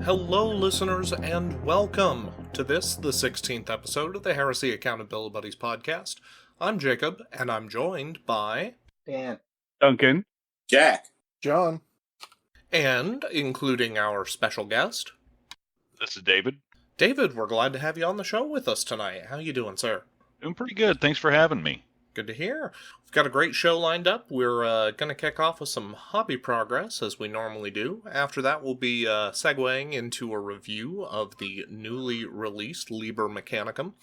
Hello, listeners, and welcome to this, the 16th episode of the Heresy Accountability Buddies podcast. I'm Jacob, and I'm joined by... Dan. Duncan. Jack. John. And, including our special guest... This is David. David, we're glad to have you on the show with us tonight. How you doing, sir? Doing pretty good. Thanks for having me. Good to hear. We've got a great show lined up. We're going to kick off with some hobby progress, as we normally do. After that, we'll be segueing into a review of the newly released Liber Mechanicum.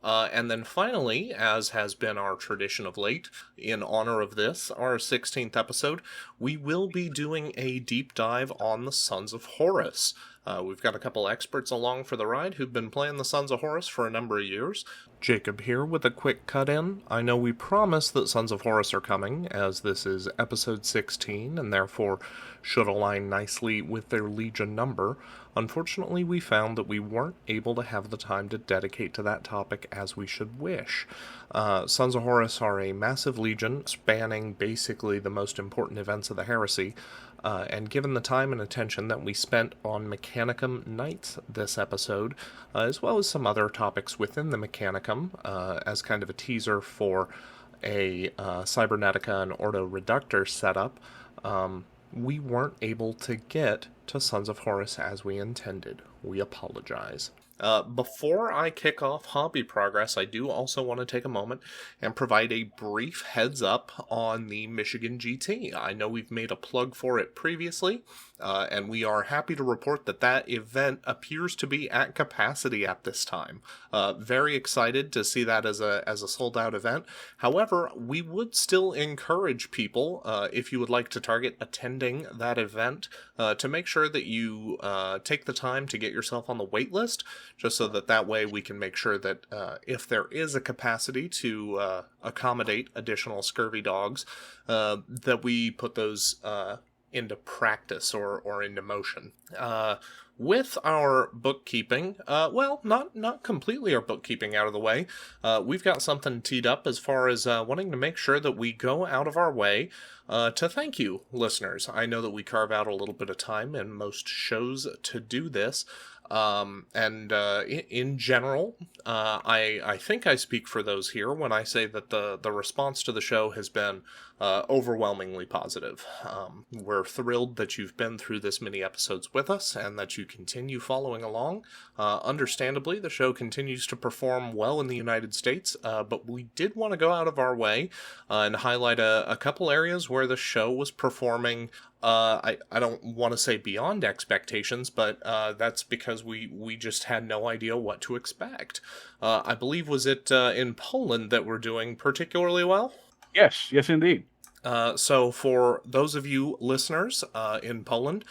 And then finally, as has been our tradition of late, in honor of this, our 16th episode, we will be doing a deep dive on the Sons of Horus. We've got a couple experts along for the ride who've been playing the Sons of Horus for a number of years. Jacob here with a quick cut-in. I know we promised that Sons of Horus are coming, as this is episode 16, and therefore should align nicely with their Legion number. Unfortunately, we found that we weren't able to have the time to dedicate to that topic as we should wish. Sons of Horus are a massive legion, spanning basically the most important events of the heresy, and given the time and attention that we spent on Mechanicum Knights this episode, as well as some other topics within the Mechanicum, as kind of a teaser for a Cybernetica and Ordo Reductor setup, we weren't able to get to Sons of Horus as we intended. We apologize. Before I kick off hobby progress, I do also want to take a moment and provide a brief heads up on the Michigan GT. I know we've made a plug for it previously, and we are happy to report that that event appears to be at capacity at this time. Very excited to see that as a sold-out event. However, we would still encourage people, if you would like to target attending that event, to make sure that you take the time to get yourself on the wait list, just so that way we can make sure that if there is a capacity to accommodate additional scurvy dogs, that we put those into practice or into motion. With our bookkeeping, well, not completely our bookkeeping out of the way, we've got something teed up as far as wanting to make sure that we go out of our way to thank you, listeners. I know that we carve out a little bit of time in most shows to do this, and in general, I think I speak for those here when I say that the response to the show has been overwhelmingly positive. We're thrilled that you've been through this many episodes with us and that you continue following along. Understandably, the show continues to perform well in the United States, but we did want to go out of our way and highlight a couple areas where the show was performing I don't want to say beyond expectations, but that's because we just had no idea what to expect. I believe, was it in Poland that we're doing particularly well? Yes, indeed. So for those of you listeners in Poland,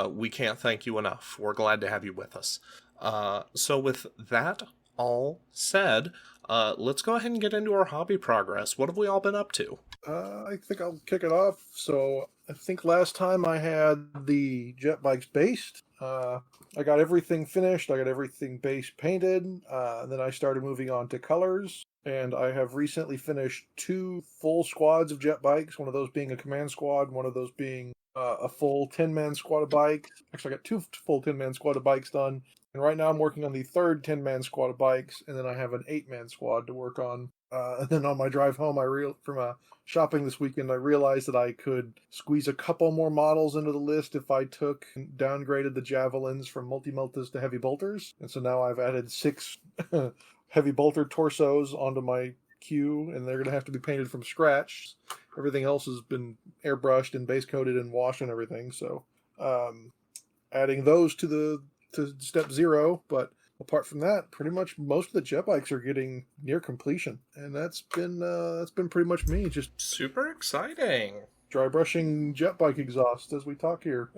we can't thank you enough. We're glad to have you with us. So with that all said, let's go ahead and get into our hobby progress. What have we all been up to? I think I'll kick it off. So I think last time I had the jet bikes based. I got everything finished. I got everything base painted. Then I started moving on to colors. And I have recently finished 2 full squads of jet bikes. One of those being a command squad. One of those being a full 10-man squad of bikes. Actually, I got 2 full 10-man squad of bikes done. And right now I'm working on the 3rd 10-man squad of bikes. And then I have an 8-man squad to work on. And then on my drive home, from shopping this weekend, I realized that I could squeeze a couple more models into the list if I downgraded the javelins from multi-meltas to heavy bolters. And so now I've added 6 heavy bolter torsos onto my queue, and they're going to have to be painted from scratch. Everything else has been airbrushed and base coated and washed and everything. So adding those to step 0, but apart from that, pretty much most of the jet bikes are getting near completion, and that's been pretty much me. Just super exciting. Dry brushing jet bike exhaust as we talk here.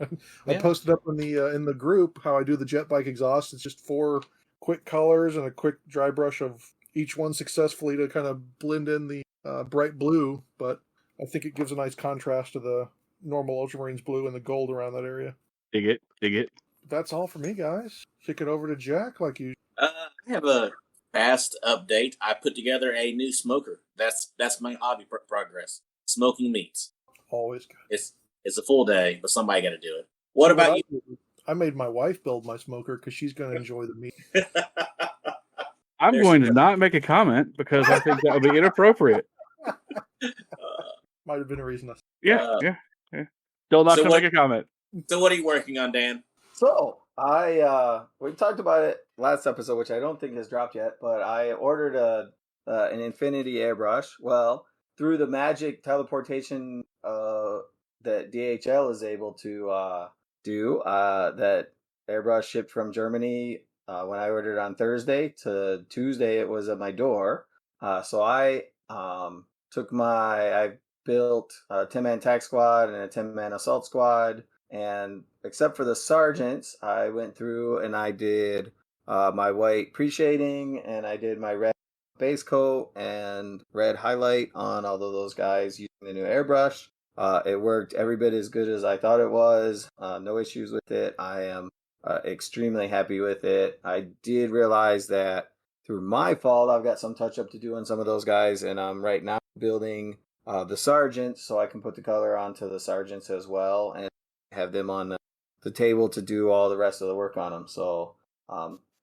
I Yeah. posted up in the group how I do the jet bike exhaust. It's just 4 quick colors and a quick dry brush of each one successfully to kind of blend in the bright blue. But I think it gives a nice contrast to the normal Ultramarines blue and the gold around that area. Dig it. That's all for me, guys. Kick it over to Jack like you. I have a fast update. I put together a new smoker. That's my hobby progress. Smoking meats. Always good. It's a full day, but somebody got to do it. What about you? I made my wife build my smoker because she's going to enjoy the meat. I'm There's going some- to not make a comment because I think that would be inappropriate. Might have been a reason. Yeah. Still not So going to what- make a comment. So what are you working on, Dan? So we talked about it last episode, which I don't think has dropped yet, but I ordered an Infinity airbrush. Well, through the magic teleportation that DHL is able to do, that airbrush shipped from Germany when I ordered on Thursday to Tuesday, it was at my door. So I I built a 10-man tac squad and a 10-man assault squad. And except for the sergeants, I went through and I did my white pre-shading and I did my red base coat and red highlight on all of those guys using the new airbrush. It worked every bit as good as I thought it was. No issues with it. I am extremely happy with it. I did realize that through my fault, I've got some touch-up to do on some of those guys, and I'm right now building the sergeants so I can put the color onto the sergeants as well and have them on the table to do all the rest of the work on them. So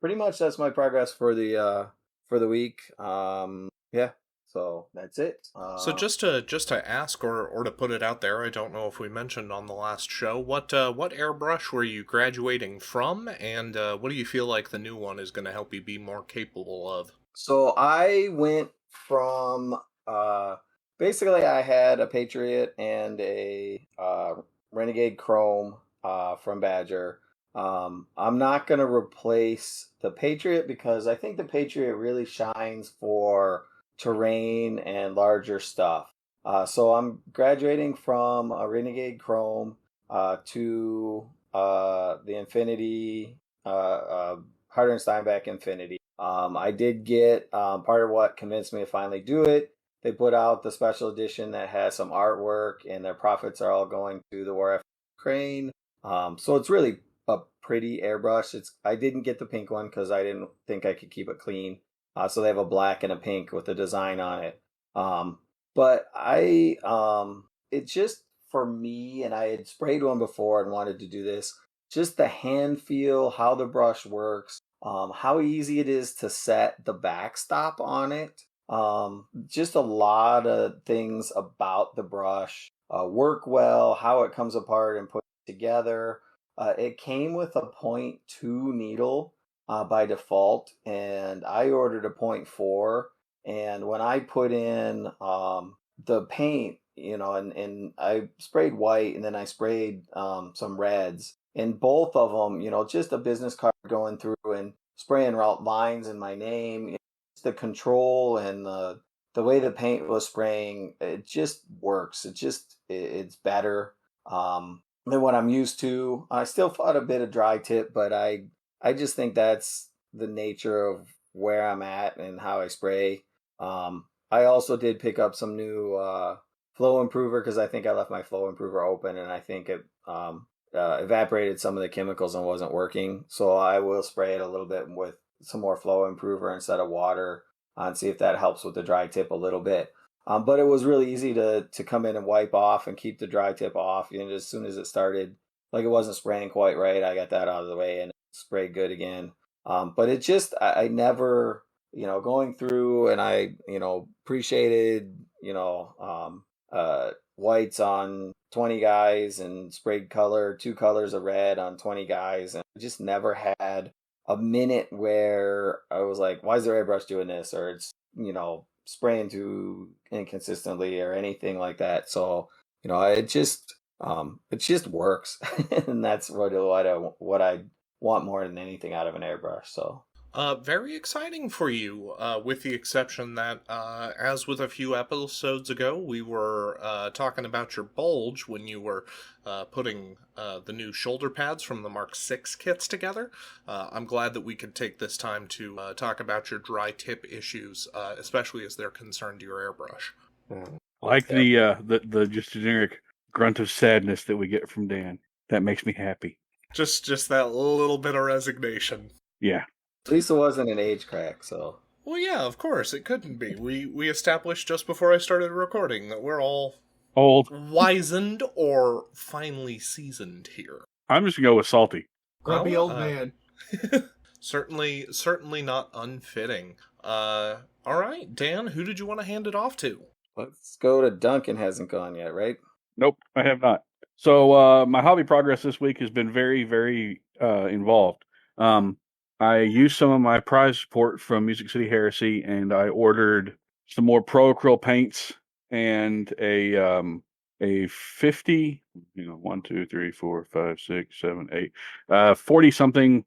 pretty much that's my progress for the week. Yeah, so that's it. So just to ask or to put it out there, I don't know if we mentioned on the last show, what airbrush were you graduating from, and what do you feel like the new one is going to help you be more capable of? So I went from basically I had a Patriot and a Renegade Chrome from Badger. I'm not going to replace the Patriot because I think the Patriot really shines for terrain and larger stuff. So I'm graduating from a Renegade Chrome to the Infinity, Harder and Steinbeck Infinity. I did get part of what convinced me to finally do it. They put out the special edition that has some artwork, and their profits are all going to the War Effort Ukraine. So it's really a pretty airbrush. I didn't get the pink one because I didn't think I could keep it clean. So they have a black and a pink with a design on it. But it's just for me, and I had sprayed one before and wanted to do this. Just the hand feel, how the brush works, how easy it is to set the backstop on it. Just a lot of things about the brush work well, how it comes apart and put together. It came with a 0.2 needle by default, and I ordered a 0.4. And when I put in the paint, and I sprayed white and then I sprayed some reds, and both of them, just a business card going through and spraying lines in my name. The control and the way the paint was spraying, it just works. It's better than what I'm used to. I still fought a bit of dry tip, but I just think that's the nature of where I'm at and how I spray. I also did pick up some new flow improver because I think I left my flow improver open and I think it evaporated some of the chemicals and wasn't working. So I will spray it a little bit with some more flow improver instead of water and see if that helps with the dry tip a little bit. But it was really easy to come in and wipe off and keep the dry tip off. As soon as it started, like it wasn't spraying quite right, I got that out of the way and it sprayed good again. But it just, I never, going through and I, appreciated, whites on 20 guys and sprayed two colors of red on 20 guys. And I just never had a minute where I was like, why is the airbrush doing this? Or it's, spraying too inconsistently or anything like that. So, it just works. And that's what I want more than anything out of an airbrush. So. Very exciting for you, with the exception that, as with a few episodes ago, we were talking about your bulge when you were putting the new shoulder pads from the Mark 6 kits together. I'm glad that we could take this time to talk about your dry tip issues, especially as they're concerned to your airbrush. Like the just generic grunt of sadness that we get from Dan. That makes me happy. Just that little bit of resignation. Yeah. At least it wasn't an age crack, so. Well, yeah, of course, it couldn't be. We established just before I started recording that we're all Old. wizened or finely seasoned here. I'm just going to go with salty. Grumpy Well, old man. certainly not unfitting. All right, Dan, who did you want to hand it off to? Let's go to Duncan. Hasn't gone yet, right? Nope, I have not. So my hobby progress this week has been very, very involved. I used some of my prize support from Music City Heresy, and I ordered some more Pro Acryl paints and a 50, 1, 2, 3, 4, 5, 6, 7, 8, 40 something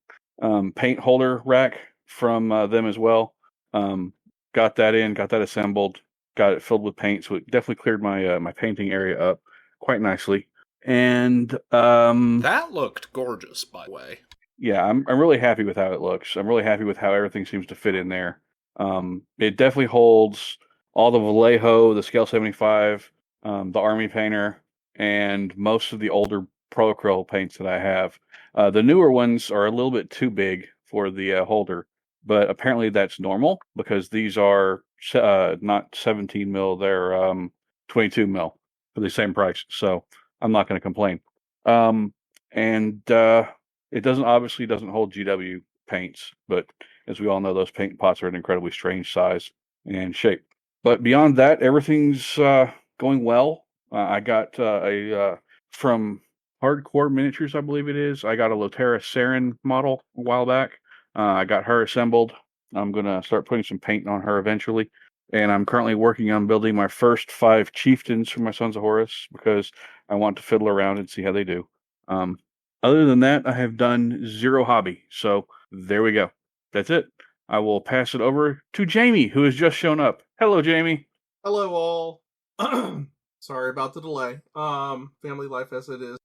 paint holder rack from them as well. Got that assembled, got it filled with paint, so it definitely cleared my my painting area up quite nicely. And That looked gorgeous, by the way. yeah, I'm really happy with how it looks. I'm really happy with how everything seems to fit in there. It definitely holds all the Vallejo, the Scale 75, the Army Painter, and most of the older Pro Acryl paints that I have. The newer ones are a little bit too big for the holder, but apparently that's normal because these are not 17 mil, they're 22 mil for the same price. So I'm not going to complain. And it obviously doesn't hold GW paints, but as we all know, those paint pots are an incredibly strange size and shape. But beyond that, everything's going well. I got from Hardcore Miniatures, I believe it is. I got a Lotera Saren model a while back. I got her assembled. I'm going to start putting some paint on her eventually. And I'm currently working on building my first 5 chieftains for my Sons of Horus because I want to fiddle around and see how they do. Other than that, I have done 0 hobby. So there we go. That's it. I will pass it over to Jamie, who has just shown up. Hello, Jamie. Hello, all. Sorry about the delay. Family life as it is.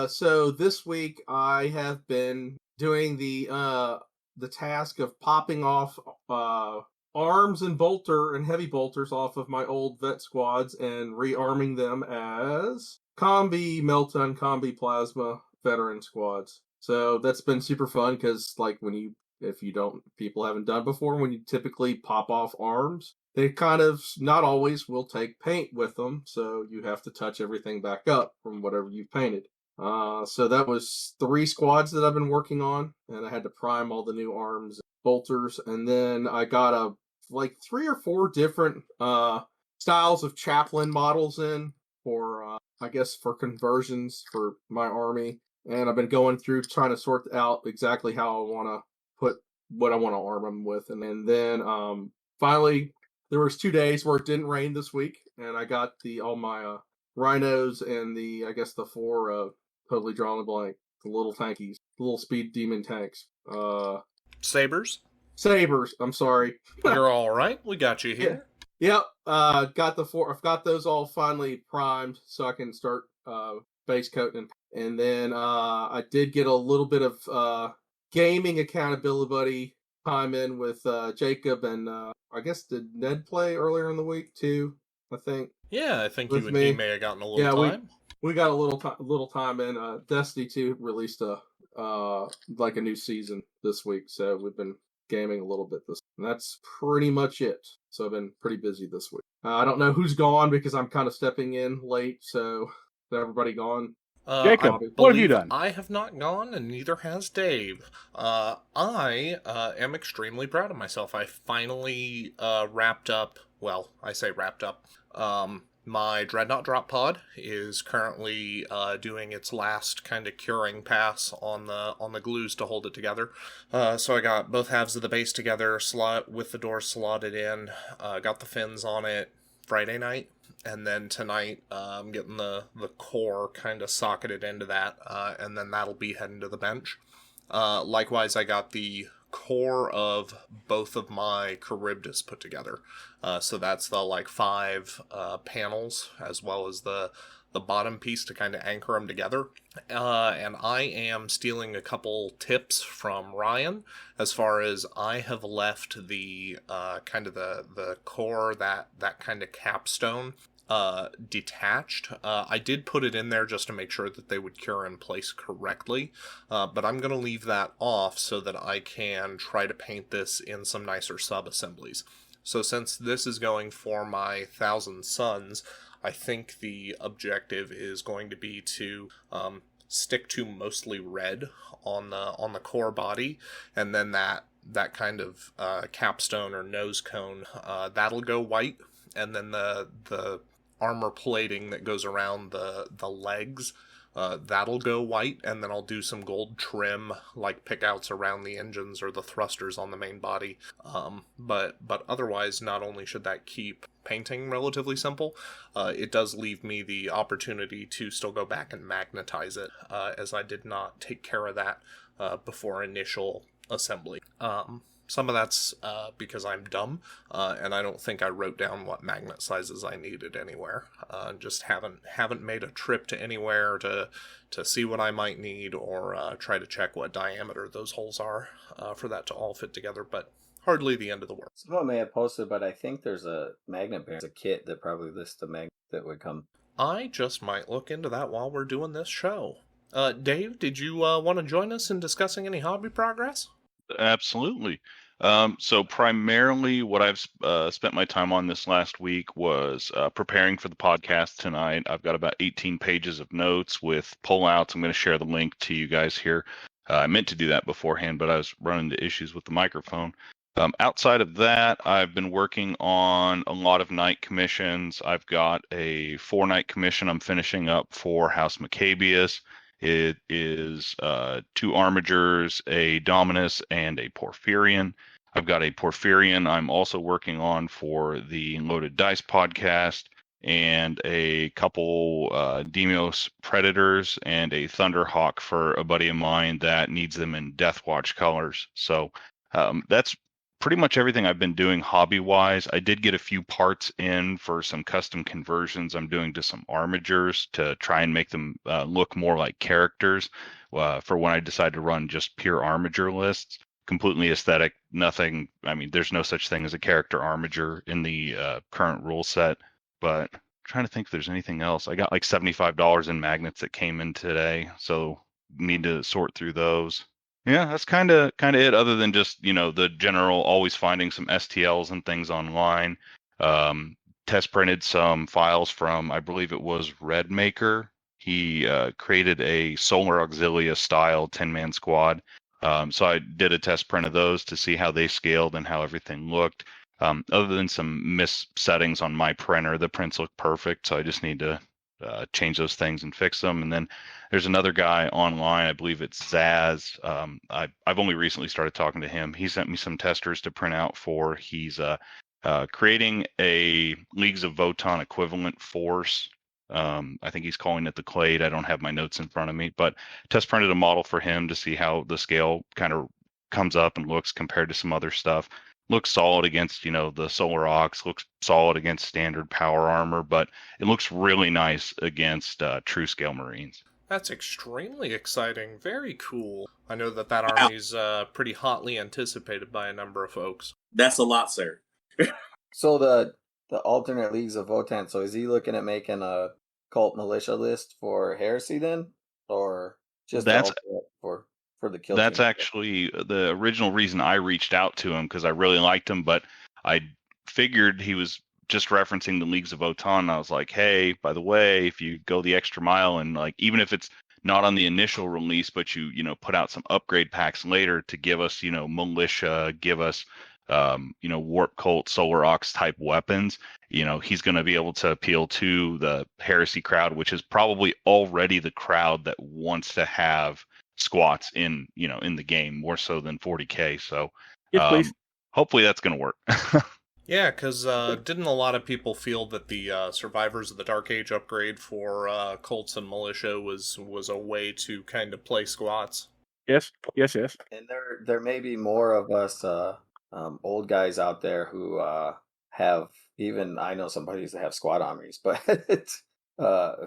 So this week I have been doing the task of popping off arms and bolter and heavy bolters off of my old vet squads and rearming them as Combi Melton, Combi Plasma veteran squads. So that's been super fun because, like, people haven't done before, when you typically pop off arms, they kind of, not always, will take paint with them. So you have to touch everything back up from whatever you've painted. So that was 3 squads that I've been working on, and I had to prime all the new arms and bolters. And then I got 3 or 4 different styles of chaplain models in for I guess for conversions for my army, and I've been going through trying to sort out exactly how I want to put what I want to arm them with, and then finally there was 2 days where it didn't rain this week, and I got all my rhinos and the 4 totally drawn a blank, the little tankies, the little speed demon tanks, Sabers? I'm sorry. You're all right. We got you here. Yep, got the 4. I've got those all finally primed, so I can start base coating. And then I did get a little bit of gaming accountability time in with Jacob, and I guess did Ned play earlier in the week too? I think. Yeah, I think With you and me. he may have gotten a little time. We got a little time in. Destiny 2 released a new season this week, so we've been gaming a little bit and that's pretty much it. So I've been pretty busy this week. I don't know who's gone because I'm kind of stepping in late. So is everybody gone? Jacob, what have you done? I have not gone, and neither has Dave. I am extremely proud of myself. I finally wrapped up. Well, I say wrapped up. My Dreadnought Drop Pod is currently doing its last kind of curing pass on the glues to hold it together. So I got both halves of the base together, with the doors slotted in, got the fins on it Friday night, and then tonight I'm getting the core kind of socketed into that, and then that'll be heading to the bench. Likewise, I got the core of both of my Charybdis put together. So that's the 5 panels, as well as the bottom piece to kind of anchor them together. And I am stealing a couple tips from Ryan as far as I have left the kind of the core, that kind of capstone detached. I did put it in there just to make sure that they would cure in place correctly, but I'm going to leave that off so that I can try to paint this in some nicer sub-assemblies. So since this is going for my 1,000 Suns, I think the objective is going to be to stick to mostly red on the core body, and then that kind of capstone or nose cone that'll go white, and then the armor plating that goes around the legs that'll go white, and then I'll do some gold trim like pickouts around the engines or the thrusters on the main body. But otherwise, not only should that keep painting relatively simple, it does leave me the opportunity to still go back and magnetize it, as I did not take care of that before initial assembly. Some of that's because I'm dumb, and I don't think I wrote down what magnet sizes I needed anywhere. Just haven't made a trip to anywhere to see what I might need, or try to check what diameter those holes are for that to all fit together. But hardly the end of the world. Someone may have posted, but I think there's a magnet bearing, a kit that probably lists the magnet that would come. I just might look into that while we're doing this show. Dave, did you want to join us in discussing any hobby progress? Absolutely. So primarily what I've spent my time on this last week was preparing for the podcast tonight. I've got about 18 pages of notes with pullouts. I'm going to share the link to you guys here. I meant to do that beforehand, but I was running into issues with the microphone. Outside of that, I've been working on a lot of night commissions. I've got a 4-night commission I'm finishing up for House Maccabeus. It is 2 Armigers, a Dominus, and a Porphyrion. I've got a Porphyrion I'm also working on for the Loaded Dice podcast, and a couple Demios Predators, and a Thunderhawk for a buddy of mine that needs them in Deathwatch colors. So that's pretty much everything I've been doing hobby-wise. I did get a few parts in for some custom conversions I'm doing to some Armigers to try and make them look more like characters for when I decide to run just pure Armiger lists. Completely aesthetic, nothing. I mean, there's no such thing as a character Armiger in the current rule set, but I'm trying to think if there's anything else. I got like $75 in magnets that came in today, so need to sort through those. Yeah, that's kind of it, other than just, the general always finding some STLs and things online. Test printed some files from, I believe it was Redmaker. He created a Solar Auxilia style 10-man squad. So I did a test print of those to see how they scaled and how everything looked. Other than some missettings on my printer, the prints look perfect. So I just need to change those things and fix them. And then there's another guy online, I believe it's Zaz. I've only recently started talking to him. He sent me some testers to print out for. He's creating a Leagues of Votan equivalent force. I think he's calling it the Clade. I don't have my notes in front of me, but test printed a model for him to see how the scale kind of comes up and looks compared to some other stuff. Looks solid against, the Solar Ox, looks solid against standard power armor, but it looks really nice against true scale Marines. That's extremely exciting. Very cool. I know that army's pretty hotly anticipated by a number of folks. That's a lot, sir. So the alternate Leagues of Votan, so is he looking at making a cult militia list for Heresy then? Or just for the kill That's team? Actually the original reason I reached out to him, because I really liked him, but I figured he was just referencing the Leagues of Votan. And I was like, hey, by the way, if you go the extra mile and even if it's not on the initial release, but you put out some upgrade packs later to give us, militia, give us Warp Cult, Solar Ox type weapons, he's going to be able to appeal to the Heresy crowd, which is probably already the crowd that wants to have squats in the game more so than 40K. So hopefully that's going to work. Yeah, because didn't a lot of people feel that the Survivors of the Dark Age upgrade for cults and militia was a way to kind of play squats? Yes. And there may be more of us old guys out there who have, even I know some buddies that have squad armies, but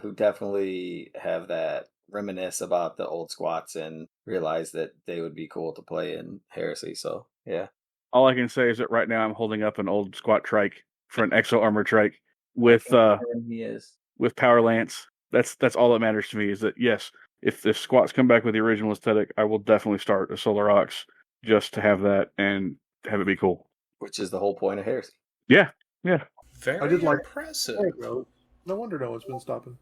who definitely have that reminisce about the old squats and realize that they would be cool to play in Heresy. So yeah. All I can say is that right now I'm holding up an old squat trike for an exo armor trike with power lance. That's all that matters to me, is that yes, if the squats come back with the original aesthetic, I will definitely start a Solar Ox just to have that and have it be cool. Which is the whole point of Heresy. Yeah. Very I did like impressive. No wonder no one's been stopping.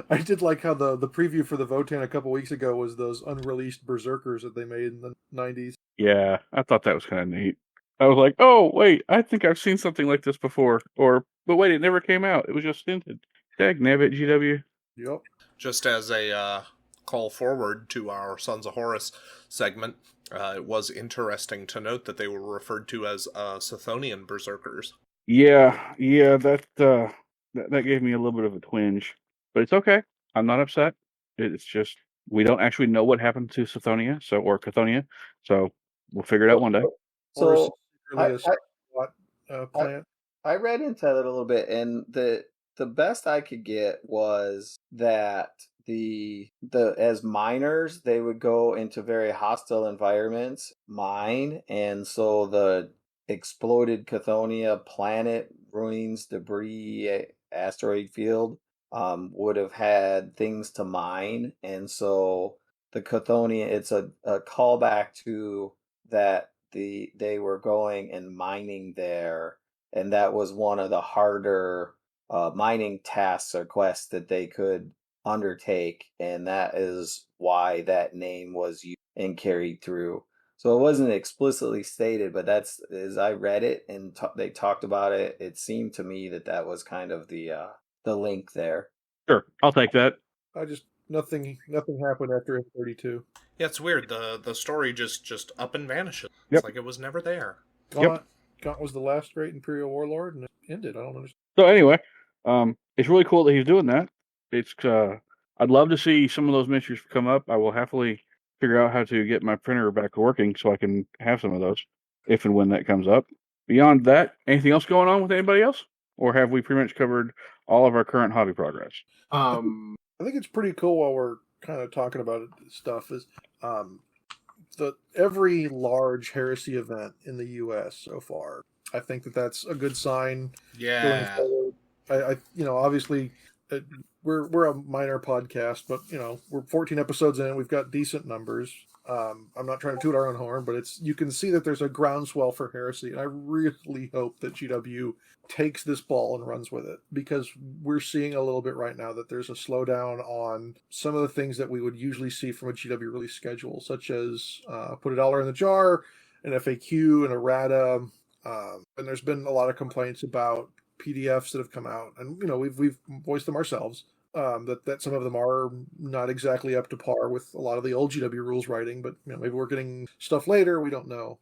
I did like how the preview for the Votan a couple weeks ago was those unreleased Berserkers that they made in the 90s. Yeah, I thought that was kind of neat. I was like, oh, wait, I think I've seen something like this before. But wait, it never came out. It was just hinted. Dagnabbit, GW. Yep. Just as a call forward to our Sons of Horus segment, it was interesting to note that they were referred to as Scythonian Berserkers. Yeah, that gave me a little bit of a twinge. But it's okay. I'm not upset. It's just, we don't actually know what happened to Scythonia, or Chthonian, so we'll figure it out one day. So Really I plant. I read into it a little bit, and the best I could get was that the as miners they would go into very hostile environments, mine, and so the exploded Chthonian planet, ruins, debris, asteroid field would have had things to mine, and so the Chthonian, it's a callback to that they were going and mining there, and that was one of the harder mining tasks or quests that they could undertake, and that is why that name was used and carried through. So it wasn't explicitly stated, but that's, as I read it and they talked about it, it seemed to me that was kind of the link there. Sure, I'll take that. I just nothing happened after M32. Yeah, it's weird. The story just up and vanishes. Yep. It's like it was never there. Gaunt was the last great Imperial Warlord, and it ended. I don't understand. So anyway, it's really cool that he's doing that. It's I'd love to see some of those miniatures come up. I will happily figure out how to get my printer back working so I can have some of those if and when that comes up. Beyond that, anything else going on with anybody else? Or have we pretty much covered all of our current hobby progress? I think it's pretty cool while we're kind of talking about stuff is every large heresy event in the U.S. so far. I think that's a good sign. Yeah. I obviously we're a minor podcast, but we're 14 episodes in. We've got decent numbers. I'm not trying to toot our own horn, but you can see that there's a groundswell for heresy, and I really hope that GW takes this ball and runs with it, because we're seeing a little bit right now that there's a slowdown on some of the things that we would usually see from a GW release schedule, such as put $1 in the jar, an FAQ, an errata, and there's been a lot of complaints about PDFs that have come out, and we've voiced them ourselves. That some of them are not exactly up to par with a lot of the old GW rules writing, but maybe we're getting stuff later, we don't know.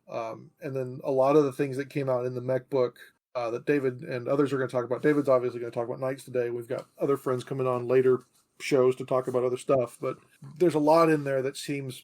And then a lot of the things that came out in the mech book that David and others are going to talk about. David's obviously going to talk about Knights today. We've got other friends coming on later shows to talk about other stuff, but there's a lot in there that seems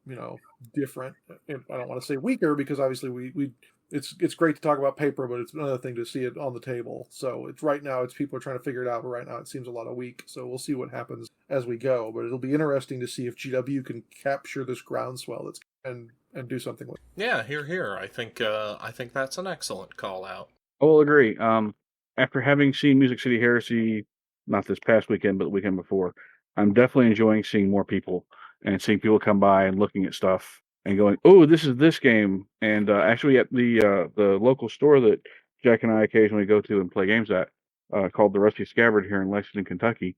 different. I don't want to say weaker, because obviously it's great to talk about paper, but it's another thing to see it on the table. So right now people are trying to figure it out, but right now it seems a lot of weak. So we'll see what happens as we go. But it'll be interesting to see if GW can capture this groundswell and do something with it. Yeah, here. I think that's an excellent call out. I will agree. After having seen Music City Heresy, not this past weekend, but the weekend before, I'm definitely enjoying seeing more people and seeing people come by and looking at stuff and going, oh, this is this game. And actually at the local store that Jack and I occasionally go to and play games at, called the Rusty Scabbard here in Lexington, Kentucky,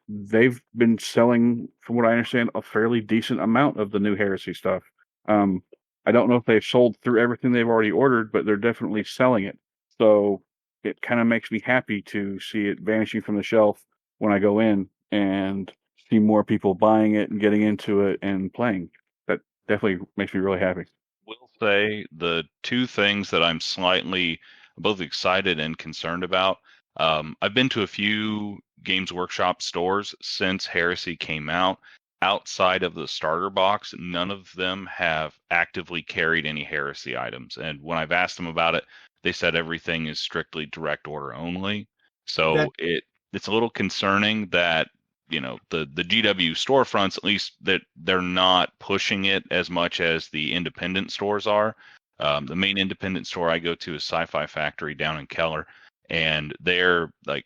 they've been selling, from what I understand, a fairly decent amount of the new Heresy stuff. I don't know if they've sold through everything they've already ordered, but they're definitely selling it. So it kind of makes me happy to see it vanishing from the shelf when I go in and see more people buying it and getting into it and playing. That definitely makes me really happy. Will say the two things that I'm slightly both excited and concerned about. I've been to a few Games Workshop stores since Heresy came out. Outside of the starter box, none of them have actively carried any Heresy items. And when I've asked them about it, they said everything is strictly direct order only. So it's a little concerning that the GW storefronts, at least, that they're not pushing it as much as the independent stores are. The main independent store I go to is Sci-Fi Factory down in Keller, and they're like,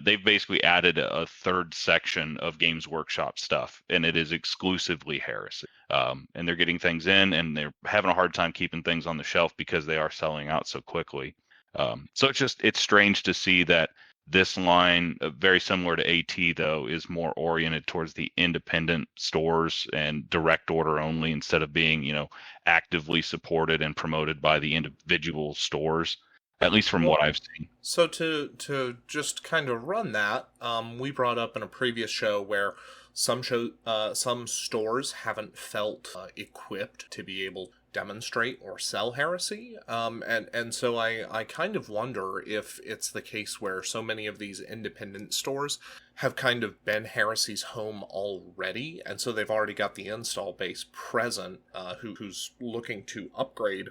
they've basically added a third section of Games Workshop stuff, and it is exclusively Heresy. And they're getting things in, and they're having a hard time keeping things on the shelf because they are selling out so quickly. So it's strange to see that This line, very similar to AT, though, is more oriented towards the independent stores and direct order only, instead of being, actively supported and promoted by the individual stores, at least from what I've seen. So to just kind of run that, we brought up in a previous show where some stores haven't felt equipped to be able to demonstrate or sell heresy, and so I kind of wonder if it's the case where so many of these independent stores have kind of been heresy's home already, and so they've already got the install base present, who's looking to upgrade,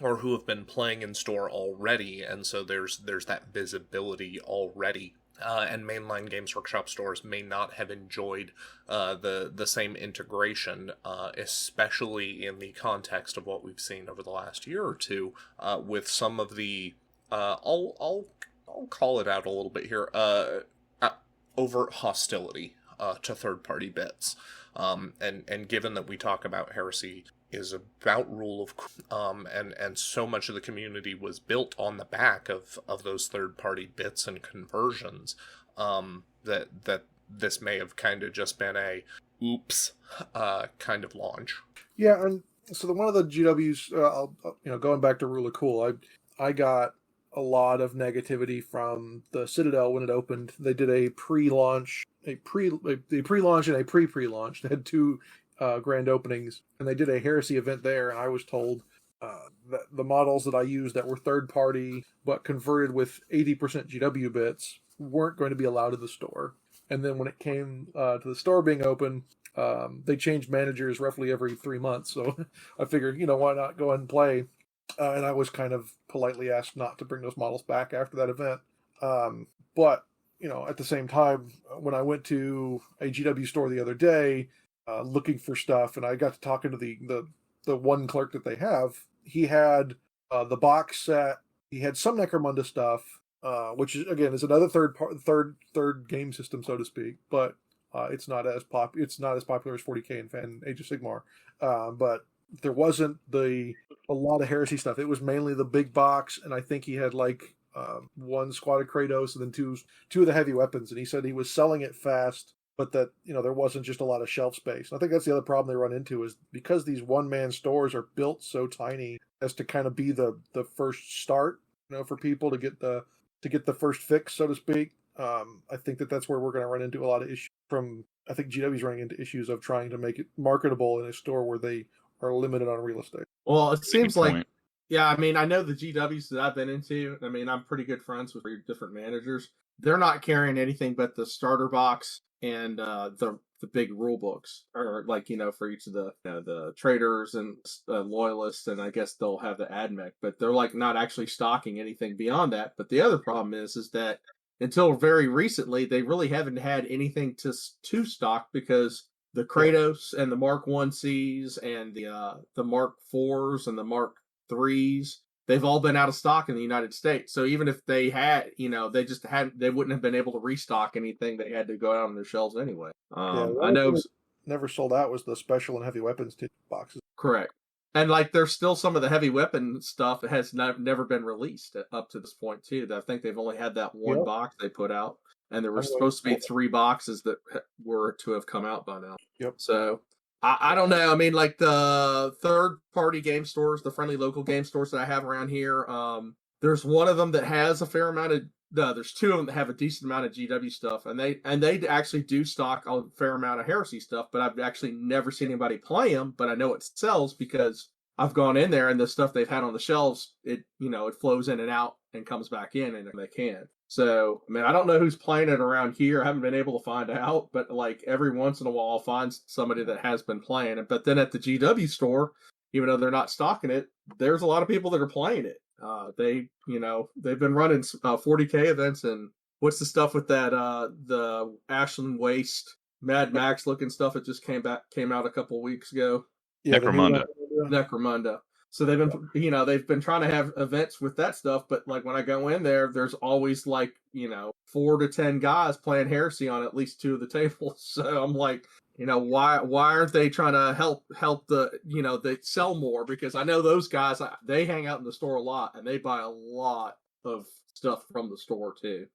or who have been playing in store already, and so there's that visibility already. And mainline Games Workshop stores may not have enjoyed the same integration, especially in the context of what we've seen over the last year or two, with some of the I'll call it out a little bit here, overt hostility to third-party bits. And given that we talk about heresy is about rule of and so much of the community was built on the back of those third-party bits and conversions, that this may have kind of just been a oops kind of launch. Yeah, and so one of the GWs, going back to Rule of Cool, I got a lot of negativity from the Citadel when it opened. They did a pre-launch, a pre-launch and a pre-launch. They had two grand openings, and they did a heresy event there, and I was told that the models that I used that were third party but converted with 80% GW bits weren't going to be allowed in the store. And then when it came to the store being open, they changed managers roughly every 3 months, so I figured, why not go ahead and play. And I was kind of politely asked not to bring those models back after that event. But at the same time, when I went to a GW store the other day, looking for stuff, and I got to talking to the one clerk that they have. He had the box set. He had some Necromunda stuff, which is another third game system, so to speak. But it's not as popular as 40K and Age of Sigmar. But there wasn't a lot of heresy stuff. It was mainly the big box, and I think he had one squad of Kratos and then two of the heavy weapons. And he said he was selling it fast, but that, there wasn't just a lot of shelf space. And I think that's the other problem they run into, is because these one-man stores are built so tiny as to kind of be the first start, for people to get the first fix, so to speak. I think that's where we're going to run into a lot of issues I think GW's running into issues of trying to make it marketable in a store where they are limited on real estate. Well, it seems like, I know the GWs that I've been into, I'm pretty good friends with different managers. They're not carrying anything but the starter box and the big rule books, or for each of the traders and loyalists, and I guess they'll have the admech, but they're not actually stocking anything beyond that. But the other problem is that until very recently, they really haven't had anything to stock, because the Kratos and the Mark 1Cs and the Mark 4s and the Mark 3s, they've all been out of stock in the United States. So even if they had, they wouldn't have been able to restock anything. They had to go out on their shelves anyway. I know never sold out was the special and heavy weapons boxes. Correct. And there's still some of the heavy weapon stuff that has never been released up to this point too. I think they've only had that one box they put out, and there were supposed to be 3 boxes that were to have come out by now. Yep. So I don't know. The third-party game stores, the friendly local game stores that I have around here, there's one of them that has a fair amount of. There's 2 of them that have a decent amount of GW stuff, and they actually do stock a fair amount of heresy stuff. But I've actually never seen anybody play them. But I know it sells because I've gone in there, and the stuff they've had on the shelves, it flows in and out and comes back in, and they can. So, I don't know who's playing it around here. I haven't been able to find out, but every once in a while I'll find somebody that has been playing it. But then at the GW store, even though they're not stocking it, there's a lot of people that are playing it. They've been running 40K events, and what's the stuff with that, the Ashland Waste Mad Max looking stuff that just came out a couple weeks ago? Yeah, Necromunda. So they've been trying to have events with that stuff, but when I go in there, there's always 4 to 10 guys playing heresy on at least 2 of the tables. So I'm why aren't they trying to help they sell more? Because I know those guys, they hang out in the store a lot, and they buy a lot of stuff from the store too.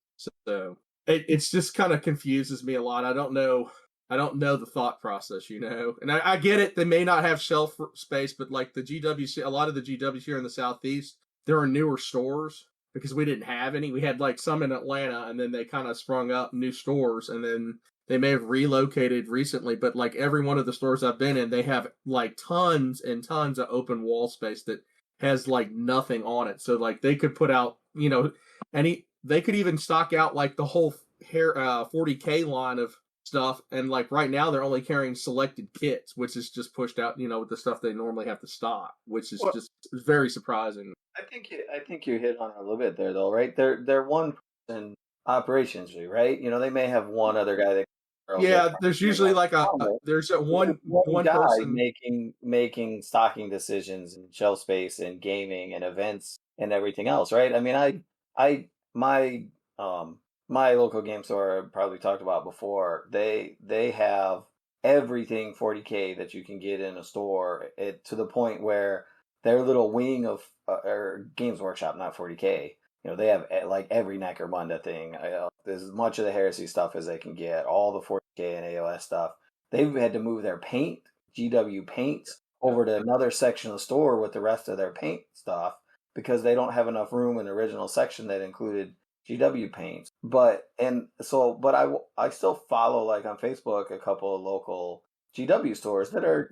So it's just kind of confuses me a lot. I don't know the thought process, and I get it. They may not have shelf space, but like the GWC, a lot of the GWs here in the Southeast, there are newer stores because we didn't have any. We had like some in Atlanta, and then they kind of sprung up new stores, and then they may have relocated recently. But like every one of the stores I've been in, they have like tons and tons of open wall space that has like nothing on it. So like they could put out, they could even stock out like the whole 40K line of stuff, and like right now they're only carrying selected kits, which is just pushed out, with the stuff they normally have to stock, which is just very surprising. I think you hit on it a little bit there, though, right? They're one person operations, right? They may have one other guy that. Yeah, there's usually like there's one guy person making stocking decisions and shelf space and gaming and events and everything else, right? I mean, my local game store, I probably talked about before, they have everything 40K that you can get in a store, to the point where their little wing of or Games Workshop, not 40K, they have like every Necromunda thing, as much of the Heresy stuff as they can get, all the 40K and AOS stuff. They've had to move their paint, GW paints, over to another section of the store with the rest of their paint stuff because they don't have enough room in the original section that included GW paints. But I still follow, like on Facebook, a couple of local GW stores that are,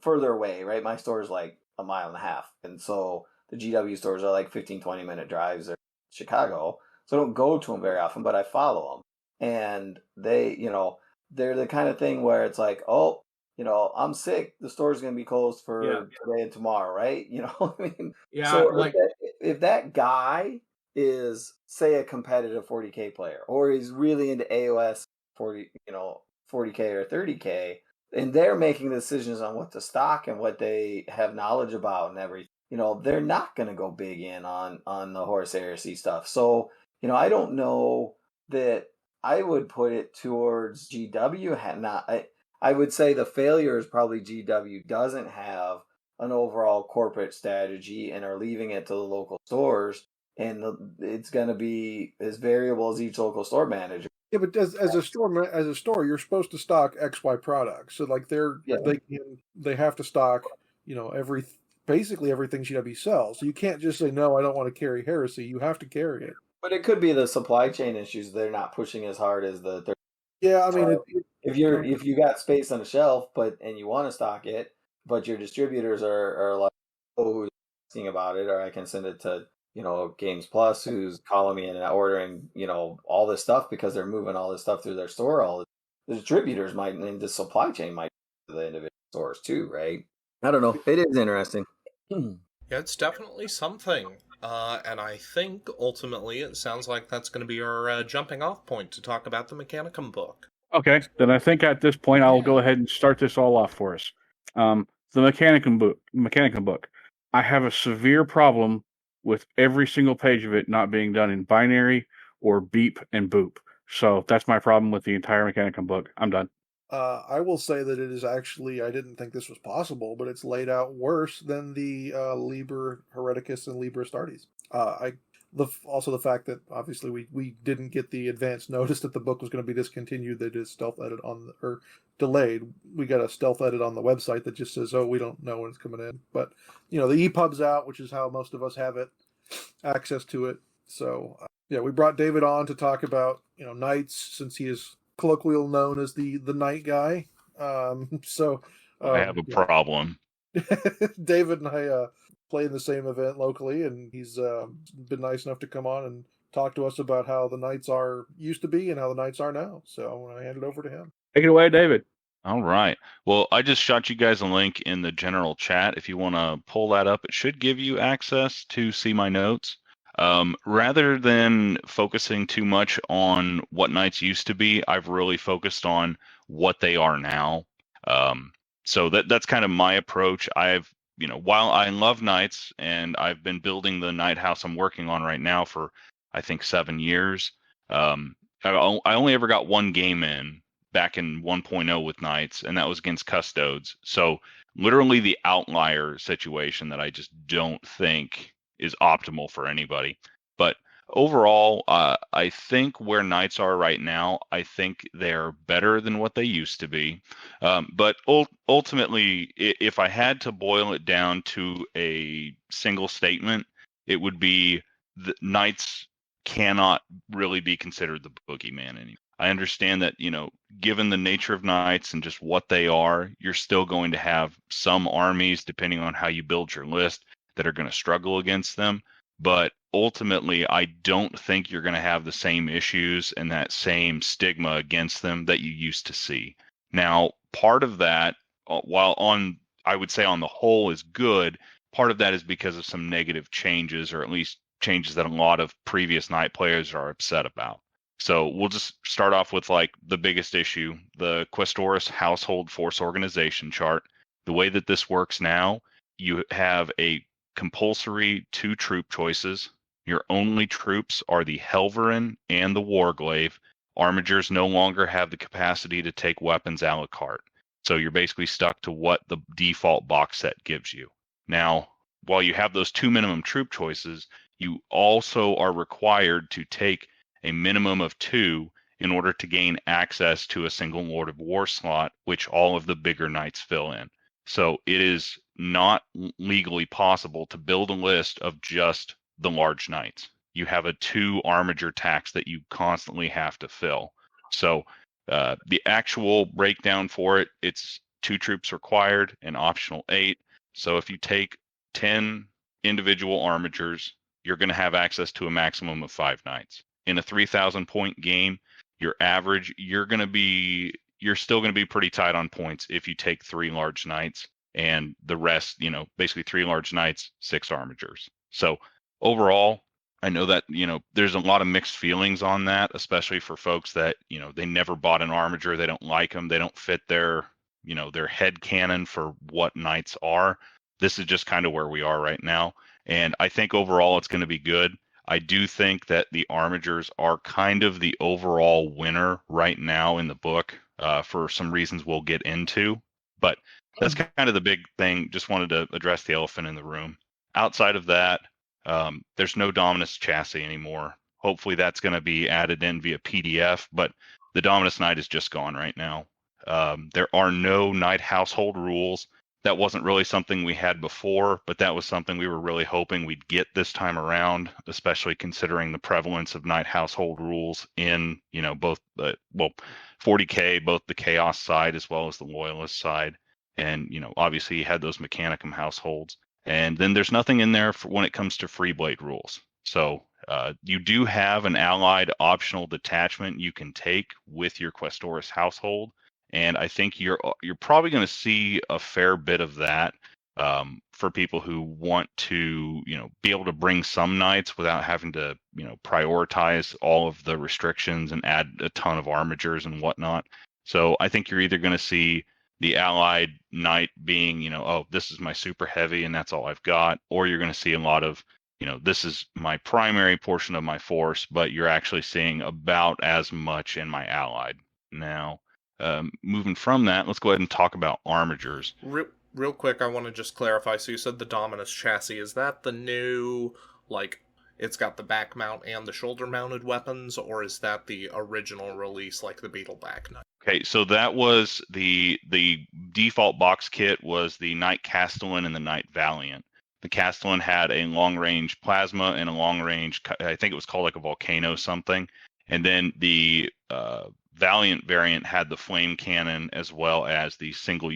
further away, right? My store is like a mile and a half. And so the GW stores are like 15, 20-minute drives in Chicago. So I don't go to them very often, but I follow them. And they, they're the kind of thing where it's like, oh, I'm sick. The store's going to be closed for today and tomorrow, right? I mean, yeah. So like, if that guy is, say, a competitive 40K player, or he's really into AOS 40K or 30K, and they're making decisions on what to stock and what they have knowledge about and everything, they're not going to go big in on the Horus Heresy stuff. So, I don't know that I would put it towards GW. I would say the failure is probably GW doesn't have an overall corporate strategy and are leaving it to the local stores. And it's going to be as variable as each local store manager. Yeah, but as a store, you're supposed to stock XY products. So like they have to stock, basically everything GW sells. So you can't just say, no, I don't want to carry Heresy. You have to carry it. But it could be the supply chain issues. They're not pushing as hard as the. Yeah, I mean, if you got space on the shelf, and you want to stock it, but your distributors are like, oh, who's asking about it, or I can send it to Games Plus, who's calling me in and ordering all this stuff because they're moving all this stuff through their store. The distributors might, and the supply chain might, to the individual stores too, right? I don't know. It is interesting. Yeah, it's definitely something. And I think, ultimately, it sounds like that's going to be our jumping off point to talk about the Mechanicum book. Okay, then I think at this point I'll go ahead and start this all off for us. The Mechanicum book. I have a severe problem with every single page of it not being done in binary or beep and boop. So that's my problem with the entire Mechanicum book. I'm done. I will say that it is actually, I didn't think this was possible, but it's laid out worse than the Liber Hereticus and Liber Astartes. Also the fact that obviously we didn't get the advance notice that the book was going to be discontinued. They did stealth edit or delayed. We got a stealth edit on the website that just says, oh, we don't know when it's coming in. But, the EPUB's out, which is how most of us have access to it. So, we brought David on to talk about, Knights, since he is colloquially known as the Knight guy. I have a problem. David and I play in the same event locally, and he's been nice enough to come on and talk to us about how the Knights used to be and how the Knights are now. So I'm going to hand it over to him. Take it away, David. All right. Well, I just shot you guys a link in the general chat. If you want to pull that up, it should give you access to see my notes. Rather than focusing too much on what Knights used to be, I've really focused on what they are now. So that's kind of my approach. While I love Knights and I've been building the Knight house I'm working on right now for, I think, 7 years, I only ever got one game in back in 1.0 with Knights, and that was against Custodes. So literally the outlier situation that I just don't think is optimal for anybody. But overall, I think where Knights are right now, I think they're better than what they used to be. But ultimately, if I had to boil it down to a single statement, it would be the Knights cannot really be considered the boogeyman anymore. I understand that, given the nature of Knights and just what they are, you're still going to have some armies, depending on how you build your list, that are going to struggle against them. But ultimately, I don't think you're going to have the same issues and that same stigma against them that you used to see. Now, part of that, while I would say on the whole is good, part of that is because of some negative changes, or at least changes that a lot of previous Knight players are upset about. So we'll just start off with like the biggest issue, the Questoris household force organization chart. The way that this works now, you have a compulsory 2 troop choices. Your only troops are the Helverin and the Warglaive. Armigers no longer have the capacity to take weapons a la carte. So you're basically stuck to what the default box set gives you. Now, while you have those 2 minimum troop choices, you also are required to take a minimum of 2 in order to gain access to a single Lord of War slot, which all of the bigger Knights fill in. So it is not legally possible to build a list of just the large Knights. You have a 2 armiger tax that you constantly have to fill. So the actual breakdown for it, it's 2 troops required, an optional 8. So if you take 10 individual armigers, you're going to have access to a maximum of 5 Knights. In a 3,000 point game, your average, you're still going to be pretty tight on points if you take 3 large Knights, and the rest, basically 3 large Knights, 6 armigers. So overall, I know that, there's a lot of mixed feelings on that, especially for folks that, they never bought an armiger, they don't like them, they don't fit their head canon for what Knights are. This is just kind of where we are right now. And I think overall it's going to be good. I do think that the armigers are kind of the overall winner right now in the book, for some reasons we'll get into. But that's kind of the big thing. Just wanted to address the elephant in the room. Outside of that, there's no Dominus chassis anymore. Hopefully that's going to be added in via PDF, but the Dominus Knight is just gone right now. There are no Knight household rules. That wasn't really something we had before, but that was something we were really hoping we'd get this time around, especially considering the prevalence of Knight household rules in, both 40K, both the Chaos side as well as the Loyalist side. And, obviously you had those Mechanicum households. And then there's nothing in there for when it comes to Freeblade rules. So you do have an allied optional detachment you can take with your Questoris household. And I think you're probably going to see a fair bit of that for people who want to, be able to bring some Knights without having to, prioritize all of the restrictions and add a ton of armigers and whatnot. So I think you're either going to see the allied Knight being, oh, this is my super heavy and that's all I've got, or you're going to see a lot of, this is my primary portion of my force, but you're actually seeing about as much in my allied. Now, moving from that, let's go ahead and talk about armigers. Real quick, I want to just clarify. So you said the Dominus chassis. Is that the new, it's got the back mount and the shoulder mounted weapons, or is that the original release, like the Beetleback Knight? Okay, so that was the default box kit was the Knight Castellan and the Knight Valiant. The Castellan had a long-range plasma and a long-range, I think it was called like a volcano something. And then the Valiant variant had the flame cannon as well as the single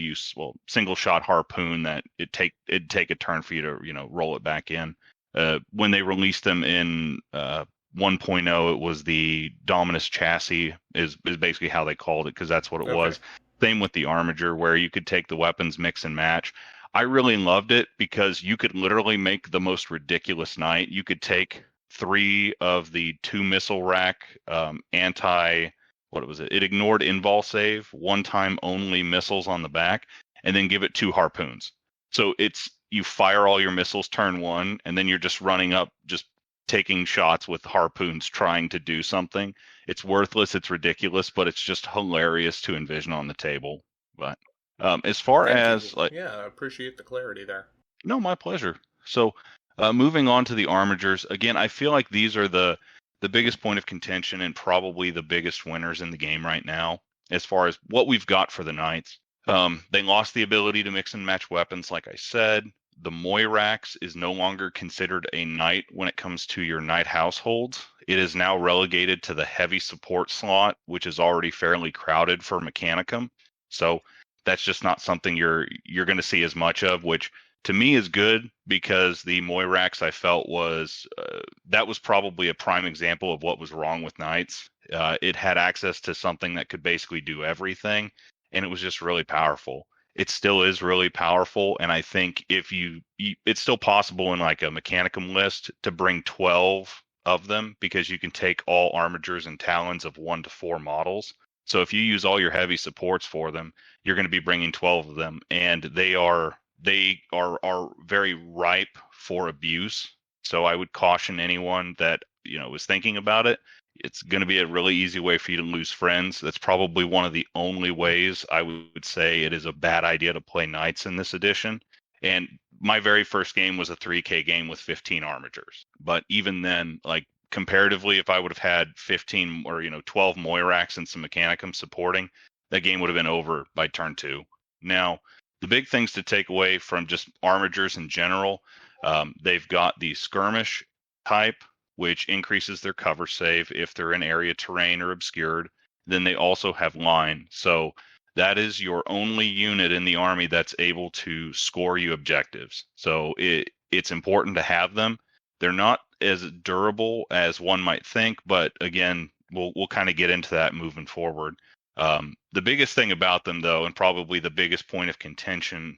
shot harpoon that it'd take a turn for you to, roll it back in. When they released them in 1.0, it was the Dominus chassis is basically how they called it, because that's what it was. Same with the armiger, where you could take the weapons, mix and match. I really loved it because you could literally make the most ridiculous Knight. You could take 3 of the 2 missile rack it ignored invul save, 1-time only missiles on the back, and then give it 2 harpoons. So you fire all your missiles turn 1, and then you're just running up, just taking shots with harpoons trying to do something. It's worthless, it's ridiculous, but it's just hilarious to envision on the table. But as far as I appreciate the clarity there. No, my pleasure. So Moving on to the armigers, again, I feel like these are the biggest point of contention and probably the biggest winners in the game right now, as far as what we've got for the Knights. They lost the ability to mix and match weapons, like I said. The Moirax is no longer considered a knight when it comes to your knight households. It is now relegated to the heavy support slot, which is already fairly crowded for Mechanicum. So that's just not something you're going to see as much of, which to me is good, because the Moirax I felt was that was probably a prime example of what was wrong with Knights. It had access to something that could basically do everything, and it was just really powerful. It still is really powerful, and I think if it's still possible in like a Mechanicum list to bring 12 of them, because you can take all armigers and talons of 1 to 4 models. So if you use all your heavy supports for them, you're going to be bringing 12 of them, and they are very ripe for abuse. So I would caution anyone that is thinking about it. It's going to be a really easy way for you to lose friends. That's probably one of the only ways I would say it is a bad idea to play Knights in this edition. And my very first game was a 3K game with 15 armigers. But even then, like comparatively, if I would have had 15 or 12 Moirax and some Mechanicum supporting, that game would have been over by turn 2. Now, the big things to take away from just armigers in general, they've got the skirmish type, which increases their cover save if they're in area terrain or obscured. Then they also have line. So that is your only unit in the army that's able to score you objectives. So it's important to have them. They're not as durable as one might think, but again, we'll kind of get into that moving forward. The biggest thing about them, though, and probably the biggest point of contention,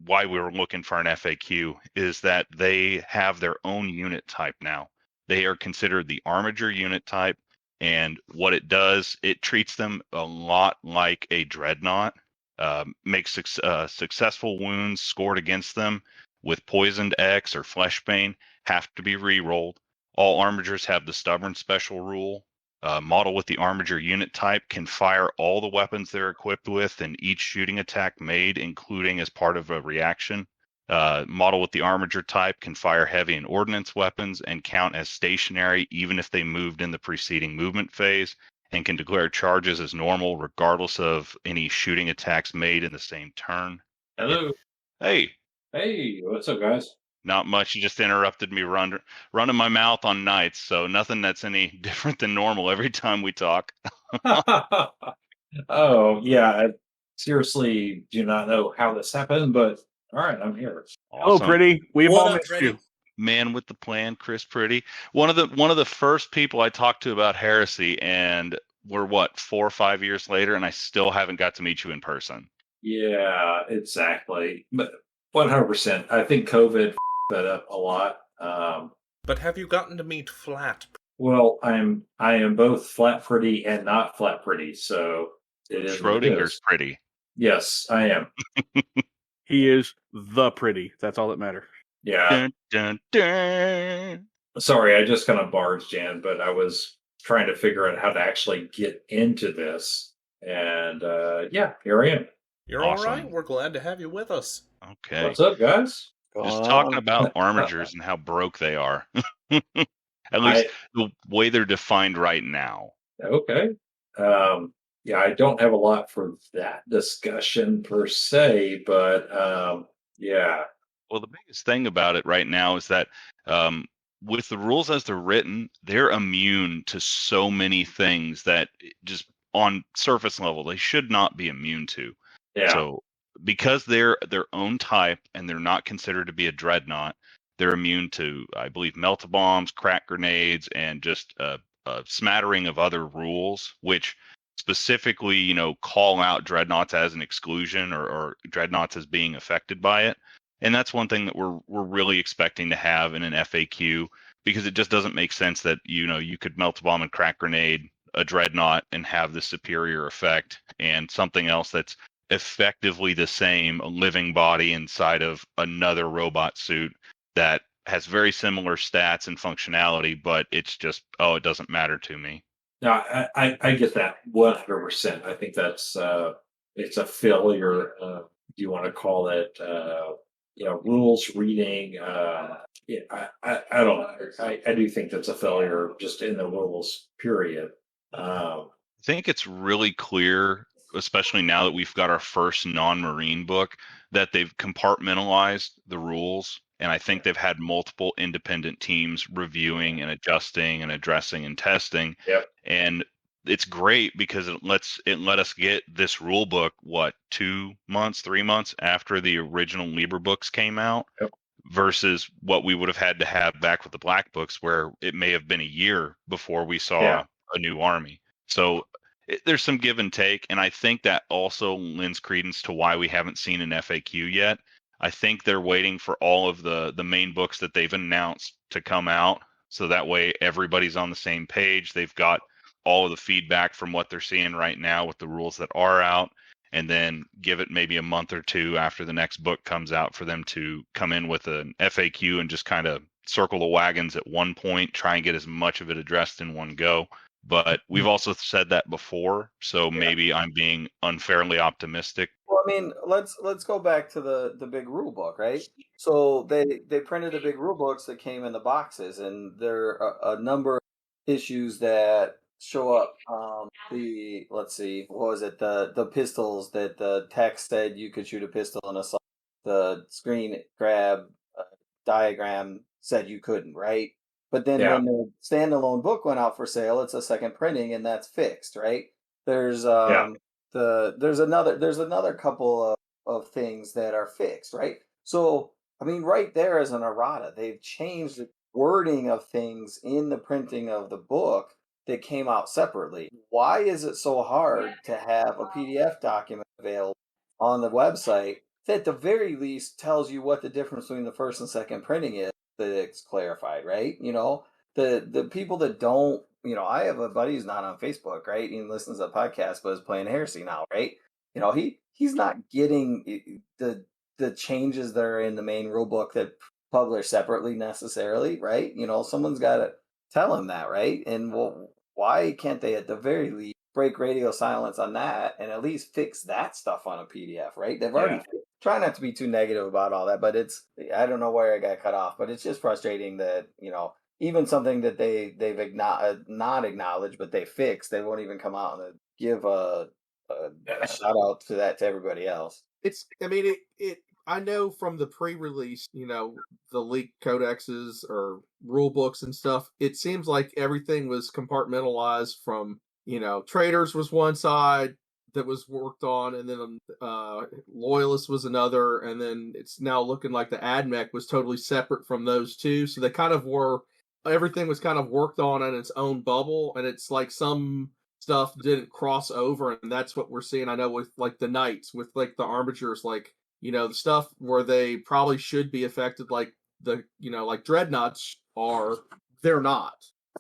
why we were looking for an FAQ, is that they have their own unit type now. They are considered the armiger unit type, and what it does, it treats them a lot like a dreadnought. Makes successful wounds scored against them with poisoned X or fleshbane have to be re-rolled. All armigers have the stubborn special rule. Model with the armiger unit type can fire all the weapons they're equipped with in each shooting attack made, including as part of a reaction. Model with the armiger type can fire heavy and ordnance weapons and count as stationary even if they moved in the preceding movement phase, and can declare charges as normal regardless of any shooting attacks made in the same turn. Hello. Hey. Hey, what's up, guys? Not much. You just interrupted me running my mouth on Knights, so nothing that's any different than normal every time we talk. Oh, yeah. I seriously do not know how this happened, but all right, I'm here. Hello, Awesome. Priddy. We've What all up, missed Priddy? you. Man with the plan, Chris Priddy. One of the first people I talked to about heresy, and we're 4 or 5 years later, and I still haven't got to meet you in person. Yeah, exactly. But 100%. I think COVID that up a lot. But have you gotten to meet Flat? Well, I am both flat pretty and not flat pretty, so it is what it Schrodinger's is. pretty. Yes, I am. He is the Priddy. That's all that matters. Yeah. Dun, dun, dun. Sorry, I just kind of barged in, but I was trying to figure out how to actually get into this. And yeah, here I am. You're Awesome. all right. We're glad to have you with us. Okay. What's up, guys? Just talking about armigers and how broke they are. At least the way they're defined right now. Okay. Yeah, I don't have a lot for that discussion per se, but yeah. Well, the biggest thing about it right now is that with the rules as they're written, they're immune to so many things that just on surface level they should not be immune to. Yeah. So because they're their own type and they're not considered to be a dreadnought, they're immune to, I believe, melt-a-bombs, crack grenades, and just a smattering of other rules, which specifically, call out dreadnoughts as an exclusion or dreadnoughts as being affected by it. And that's one thing that we're really expecting to have in an FAQ, because it just doesn't make sense that you could melt a bomb and crack grenade a dreadnought and have the superior effect, and something else that's effectively the same, a living body inside of another robot suit that has very similar stats and functionality, but it's just, it doesn't matter to me. No, I get that 100%. I think that's it's a failure. Do you want to call it rules reading. I don't know. I do think that's a failure just in the rules, period. I think it's really clear, especially now that we've got our first non-marine book, that they've compartmentalized the rules. And I think they've had multiple independent teams reviewing and adjusting and addressing and testing. Yep. And it's great because it let us get this rule book, 3 months after the original Liber books came out. Yep. Versus what we would have had to have back with the Black books, where it may have been a year before we saw a new army. So there's some give and take, and I think that also lends credence to why we haven't seen an FAQ yet. I think they're waiting for all of the main books that they've announced to come out, so that way everybody's on the same page. They've got all of the feedback from what they're seeing right now with the rules that are out, and then give it maybe a month or two after the next book comes out for them to come in with an FAQ and just kind of circle the wagons at one point, try and get as much of it addressed in one go. But we've also said that before, so maybe I'm being unfairly optimistic. Well, I mean, let's go back to the big rule book, right? So they printed the big rule books that came in the boxes, and there are a number of issues that show up. Let's see, what was it? The pistols that the text said you could shoot a pistol in a. The screen grab diagram said you couldn't, right? But then when the standalone book went out for sale, it's a second printing, and that's fixed, right? There's there's another couple of things that are fixed, right? So I mean, right there is an errata. They've changed the wording of things in the printing of the book that came out separately. Why is it so hard to have a PDF document available on the website that at the very least tells you what the difference between the first and second printing is, that it's clarified, right? The people that don't, I have a buddy who's not on Facebook, right? He listens to the podcast, but is playing Heresy now, right? He's not getting the changes that are in the main rule book that publish separately necessarily, right? Someone's got to tell him that, right? And why can't they at the very least break radio silence on that and at least fix that stuff on a PDF, right? They've already try not to be too negative about all that, but I don't know where I got cut off, but it's just frustrating that, even something that they've not acknowledged, but they fixed, they won't even come out and give a shout out to that to everybody else. I know from the pre-release, the leaked codexes or rule books and stuff, it seems like everything was compartmentalized from, traders was one side that was worked on, and then loyalist was another, and then it's now looking like the AdMech was totally separate from those two. So they kind of everything was kind of worked on in its own bubble, and it's like some stuff didn't cross over, and that's what we're seeing. I know with like the Knights, with like the Arbiters, like, the stuff where they probably should be affected, like like Dreadnoughts are, they're not,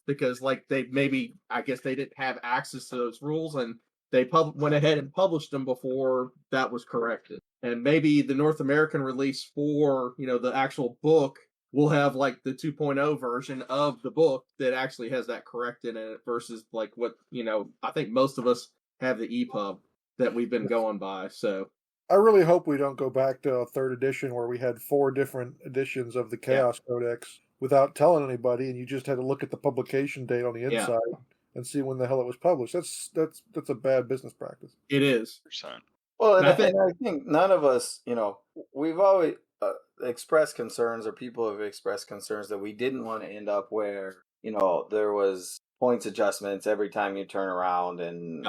because like I guess they didn't have access to those rules, and they went ahead and published them before that was corrected. And maybe the North American release for, the actual book will have like the 2.0 version of the book that actually has that corrected in it versus like what, I think most of us have the EPUB that we've been going by. So I really hope we don't go back to a third edition where we had 4 different editions of the Chaos Codex without telling anybody, and you just had to look at the publication date on the inside and see when the hell it was published. That's a bad business practice. It is. Well, and I think none of us, we've always expressed concerns, or people have expressed concerns that we didn't want to end up where, there was points adjustments every time you turn around, and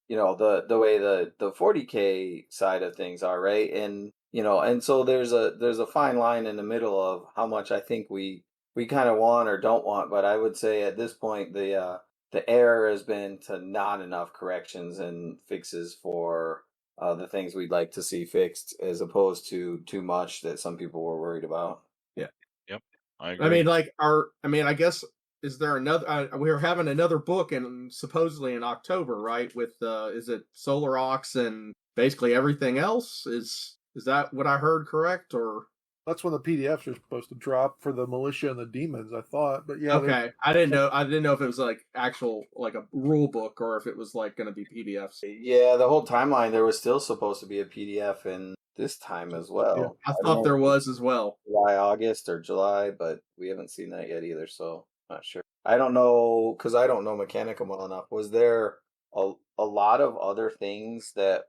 the way the 40K side of things are, right? And and so there's a fine line in the middle of how much I think we kind of want or don't want. But I would say at this point the error has been to not enough corrections and fixes for the things we'd like to see fixed, as opposed to too much that some people were worried about. Yeah. Yep. I agree. I guess, is there another? We're having another book, and supposedly in October, right? With is it Solar Ox and basically everything else? Is that what I heard correct? Or that's when the PDFs are supposed to drop for the militia and the demons, I thought. But yeah. Okay. I didn't know if it was like actual, like a rule book, or if it was like going to be PDFs. Yeah, the whole timeline there was still supposed to be a PDF in this time as well. I don't thought know there if was as well. July, August, or July, but we haven't seen that yet either, so not sure. I don't know, because I don't know Mechanicum well enough. Was there a lot of other things that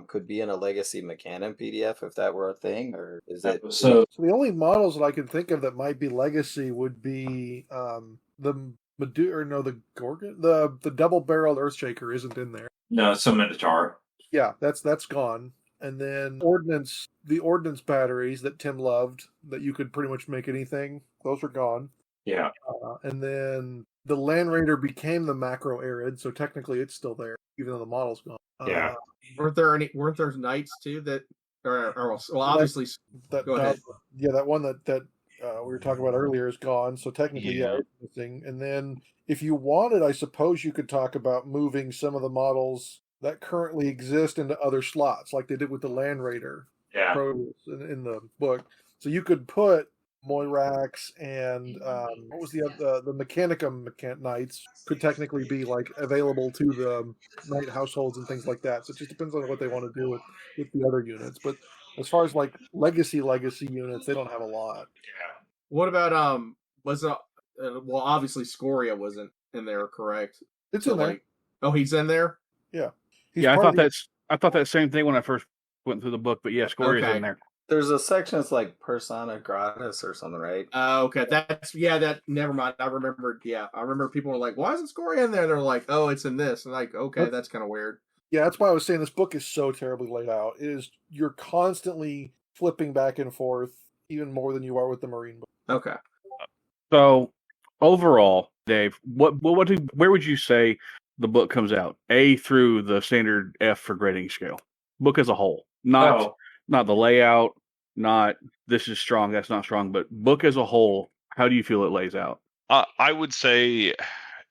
could be in a Legacy Mechanicum PDF if that were a thing, or is it? So So the only models that I can think of that might be legacy would be the Medu or no, the Gorgon, the double-barreled Earthshaker isn't in there. no, it's a Minotaur. Yeah, that's gone. And then the ordnance batteries that Tim loved, that you could pretty much make anything, those are gone. Yeah. And then the Land Raider became the macro arid, so technically it's still there, even though the model's gone. Yeah. Weren't there knights too that well obviously That go ahead. Yeah, that one that we were talking about earlier is gone, so technically, Yeah. it's missing. And then, if you wanted, I suppose you could talk about moving some of the models that currently exist into other slots, like they did with the Land Raider Yeah. pros in the book. So you could put Moirax and what was the Mechanicum Knights could technically be like available to the knight households and things like that. So it just depends on what they want to do with the other units. But as far as like legacy units, they don't have a lot. Yeah. What about was it well obviously Scoria wasn't in there, correct? It's So, in there. like, oh, he's in there? Yeah. I thought that same thing when I first went through the book, but yeah, Scoria's Okay. in there. There's a section that's like Persona Gratis or something, right? Okay, that never mind. I remembered. Yeah, I remember people were like, "Why isn't Scoria in there?" They're like, "Oh, it's in this." And like, okay, that's kind of weird. Yeah, that's why I was saying this book is so terribly laid out. You're constantly flipping back and forth, even more than you are with the Marine book. Okay. So overall, Dave, where would you say the book comes out? A through the standard F for grading scale. Book as a whole, not the layout, not this is strong, that's not strong, but book as a whole. How do you feel it lays out? I would say,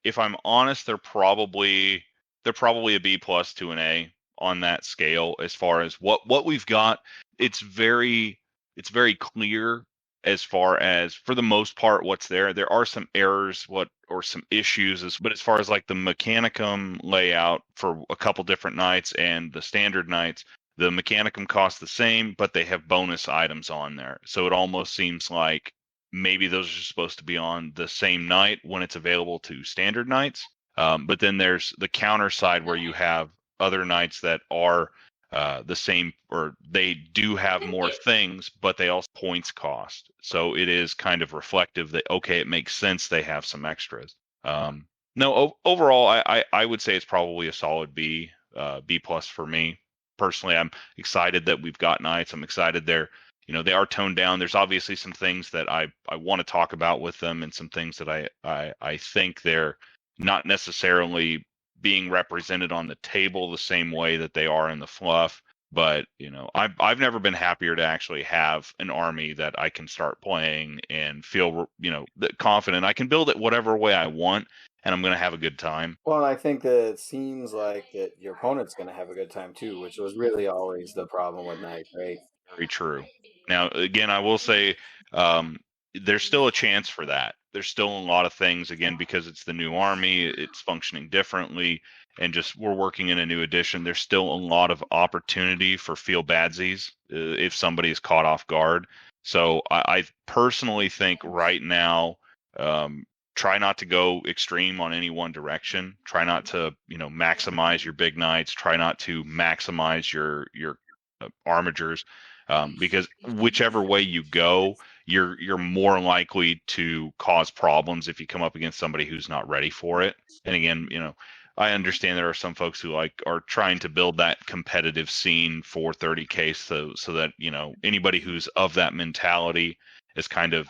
if I'm honest, they're probably a B plus to an A on that scale. As far as what we've got, it's very clear as far as, for the most part, what's there. There are some errors, or some issues, but as far as like the Mechanicum layout for a couple different knights and the standard knights, the Mechanicum costs the same, but they have bonus items on there. So it almost seems like maybe those are supposed to be on the same night when it's available to standard knights. But then there's the counter side where you have other knights that are the same, or they do have more things, but they also points cost. So it is kind of reflective that, okay, it makes sense they have some extras. Overall, I would say it's probably a solid B plus for me. Personally, I'm excited that we've got knights. I'm excited they are toned down. There's obviously some things that I want to talk about with them, and some things that I think they're not necessarily being represented on the table the same way that they are in the fluff. But I've never been happier to actually have an army that I can start playing and feel confident I can build it whatever way I want, and I'm going to have a good time. Well, and I think that it seems like that your opponent's going to have a good time too, which was really always the problem with Knight, right? Very true. Now, again, I will say there's still a chance for that. There's still a lot of things, again, because it's the new army, it's functioning differently, and just we're working in a new edition. There's still a lot of opportunity for feel badsies if somebody is caught off guard. So I personally think right now, try not to go extreme on any one direction. Try not to maximize your big knights. Try not to maximize your armigers. Because whichever way you go, you're more likely to cause problems if you come up against somebody who's not ready for it. And again, I understand there are some folks who are trying to build that competitive scene for 30K, so that anybody who's of that mentality is kind of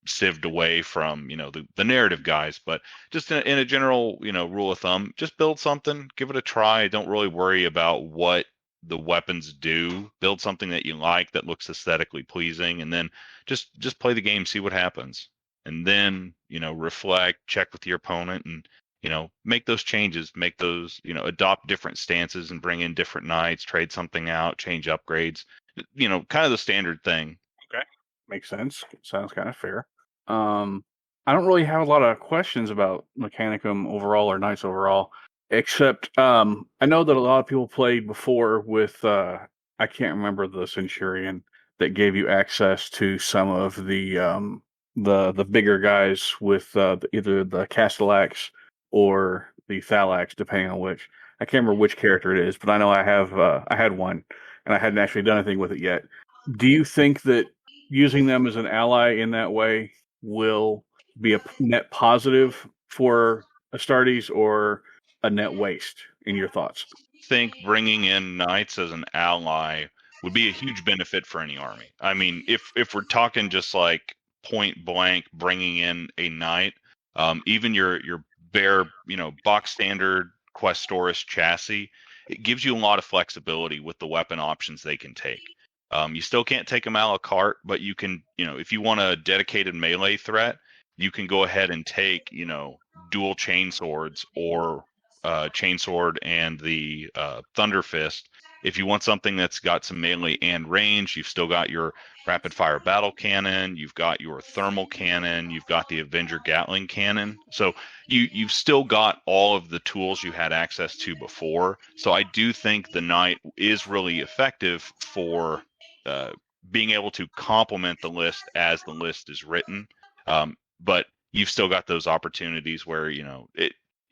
sieved away from the narrative guys. But just in a general rule of thumb, just build something, give it a try. Don't really worry about what the weapons do. Build something that you like, that looks aesthetically pleasing, and then just play the game, see what happens, and then reflect, check with your opponent, and make those changes, make those adopt different stances and bring in different knights, trade something out, change upgrades, kind of the standard thing. Okay, makes sense. Sounds kind of fair. I don't really have a lot of questions about Mechanicum overall or Knights overall. Except I know that a lot of people played before with I can't remember the Centurion that gave you access to some of the bigger guys with either the Castellax or the Thalax, depending on which. I can't remember which character it is, but I know I had one, and I hadn't actually done anything with it yet. Do you think that using them as an ally in that way will be a net positive for Astartes or a net waste, in your thoughts? I think bringing in knights as an ally would be a huge benefit for any army. I mean, if we're talking just like point blank bringing in a knight, even your bare, box standard Questoris chassis, it gives you a lot of flexibility with the weapon options they can take. You still can't take them a la carte, but you can, if you want a dedicated melee threat, you can go ahead and take, dual chain swords or chainsword and the thunder fist. If you want something that's got some melee and range, you've still got your rapid fire battle cannon, you've got your thermal cannon, you've got the Avenger Gatling cannon. So you've still got all of the tools you had access to before. So I do think the knight is really effective for being able to complement the list as the list is written. But you've still got those opportunities where,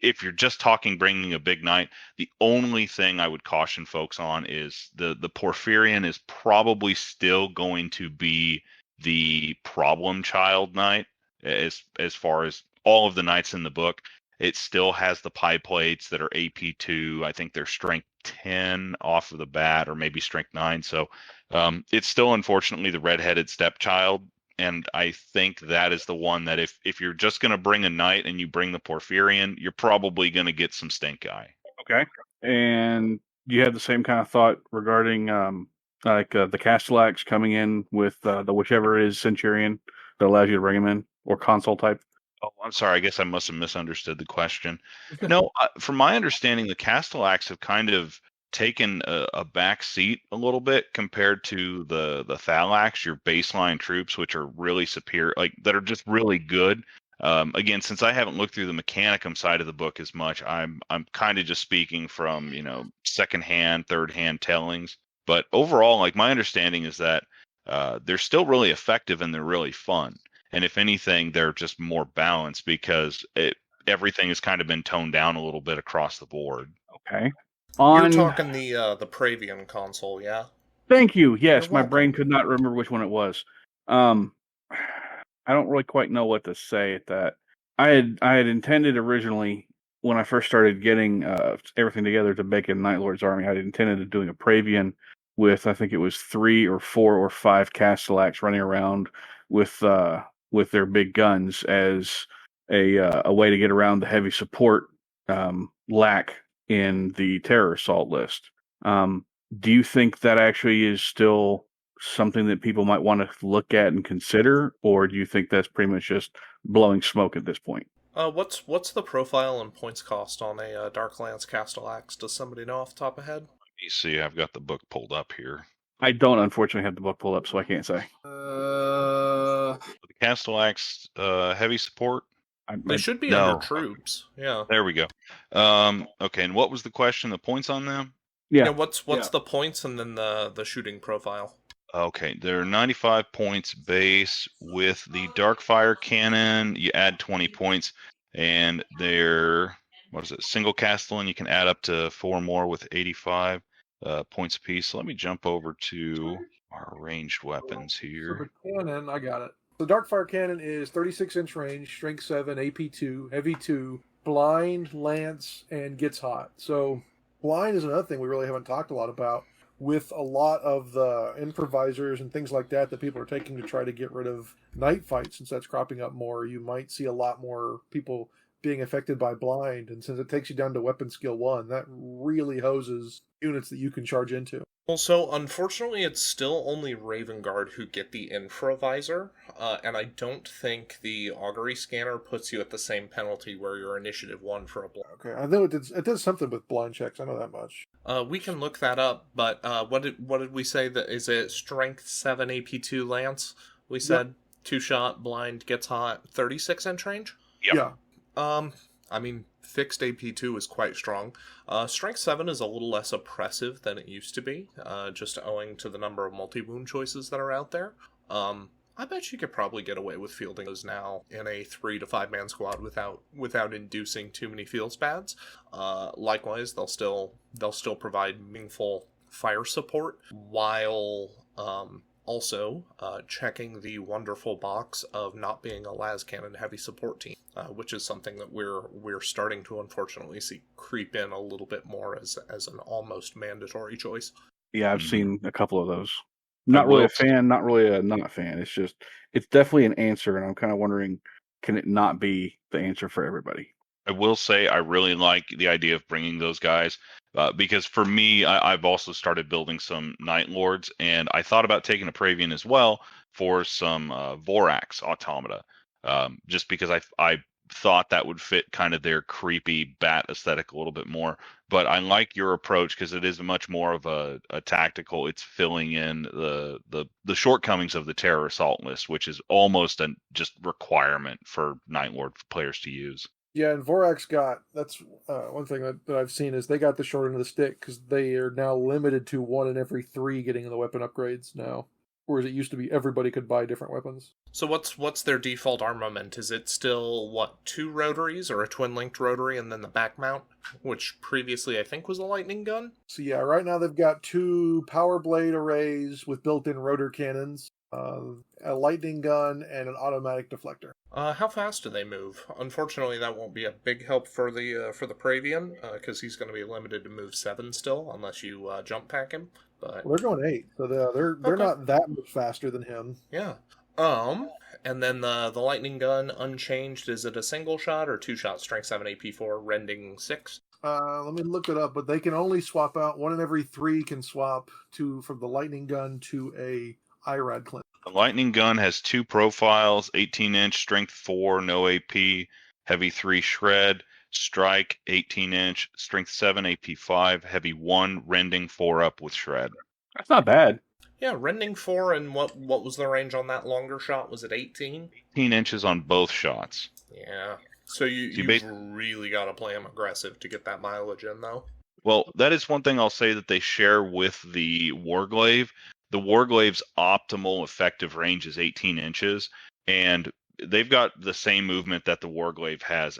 if you're just talking bringing a big knight, the only thing I would caution folks on is the Porphyrion is probably still going to be the problem child knight as far as all of the knights in the book. It still has the pie plates that are AP2. I think they're strength 10 off of the bat, or maybe strength 9. So it's still, unfortunately, the redheaded stepchild. And I think that is the one that if you're just going to bring a knight and you bring the Porphyrion, you're probably going to get some stink eye. Okay. And you had the same kind of thought regarding the Castellax coming in with the whichever it is Centurion that allows you to bring him in, or console type? Oh, I'm sorry. I guess I must have misunderstood the question. No, from my understanding, the Castellax have kind of taken a back seat a little bit compared to the Thalax, your baseline troops, which are really superior, that are just really good. Again, since I haven't looked through the Mechanicum side of the book as much, I'm kind of just speaking from secondhand, third-hand tellings. But overall, my understanding is that they're still really effective and they're really fun. And if anything, they're just more balanced because everything has kind of been toned down a little bit across the board. Okay. You're talking the Praevian console, yeah? Thank you. Yes, my brain could not remember which one it was. I don't really quite know what to say at that. I had intended originally, when I first started getting everything together to make a Night Lord's army, I had intended of doing a Praevian with, I think it was 3 or 4 or 5 Castellax running around with their big guns as a way to get around the heavy support lack in the terror assault list. Do you think that actually is still something that people might want to look at and consider, or do you think that's pretty much just blowing smoke at this point? What's the profile and points cost on a Darklance Castellax? Does somebody know off the top of head? Let me see. I've got the book pulled up here. I don't, unfortunately, have the book pulled up, so I can't say. The Castellax heavy support. They should be under troops. Yeah. There we go. Okay, and what was the question? The points on them? Yeah. What's the points and then the shooting profile? Okay, they're 95 points base. With the Darkfire cannon, you add 20 points, and they're single Castellan. You can add up to 4 more with 85 points apiece. So let me jump over to our ranged weapons here. So the cannon, I got it. The Darkfire cannon is 36-inch range, strength 7, AP2, heavy 2, blind, lance, and gets hot. So blind is another thing we really haven't talked a lot about, with a lot of the improvisers and things like that people are taking to try to get rid of night fights. Since that's cropping up more, you might see a lot more people being affected by blind, and since it takes you down to weapon skill 1, that really hoses units that you can charge into. Well, so unfortunately, it's still only Raven Guard who get the Infravisor, and I don't think the Augury Scanner puts you at the same penalty where you're Initiative 1 for a blind. Okay, I know it does something with blind checks, I know that much. We can look that up, but what did we say? That is it Strength 7 AP2 Lance? We said 2-shot, blind, gets hot, 36-inch range? Yep. Yeah. I mean, fixed AP2 is quite strong. Strength 7 is a little less oppressive than it used to be, just owing to the number of multi-wound choices that are out there. I bet you could probably get away with fielding those now in a 3 to 5 man squad without inducing too many field spads. Likewise, they'll still provide meaningful fire support while also checking the wonderful box of not being a las cannon heavy support team, which is something that we're starting to unfortunately see creep in a little bit more as an almost mandatory choice. Yeah, I've seen a couple of those. Not really a fan, not really a not fan. It's definitely an answer, and I'm kind of wondering, can it not be the answer for everybody? I will say I really like the idea of bringing those guys because for me, I've also started building some Night Lords, and I thought about taking a Praevian as well for some Vorax Automata, just because I thought that would fit kind of their creepy bat aesthetic a little bit more. But I like your approach because it is much more of a tactical. It's filling in the shortcomings of the Terror Assault list, which is almost a just requirement for Night Lord players to use. Yeah, and Vorax that's one thing that I've seen is they got the short end of the stick because they are now limited to 1 in every 3 getting the weapon upgrades now. Whereas it used to be everybody could buy different weapons. So what's their default armament? Is it still, 2 rotaries or a twin-linked rotary and then the back mount, which previously I think was a lightning gun? So yeah, right now they've got 2 power blade arrays with built-in rotor cannons, a lightning gun, and an automatic deflector. How fast do they move? Unfortunately, that won't be a big help for the Praevian, because he's going to be limited to move 7 still, unless you jump pack him. But Well, they're going 8, so they're Okay. not that much faster than him. yeah. And then the lightning gun unchanged. Is it a single shot or 2 shot? Strength 7 AP4, rending 6. Let me look it up, but they can only swap out 1 in every 3 can swap from the lightning gun to a IRAD clip. The Lightning Gun has 2 profiles, 18-inch, strength 4, no AP, heavy 3 shred, strike 18-inch, strength 7, AP5, heavy 1, rending 4 up with shred. That's not bad. Yeah, rending 4, and what was the range on that longer shot? Was it 18? 18 inches on both shots. Yeah. So you've really got to play him aggressive to get that mileage in, though. Well, that is one thing I'll say that they share with the Warglaive. The Warglaive's optimal effective range is 18 inches, and they've got the same movement that the Warglaive has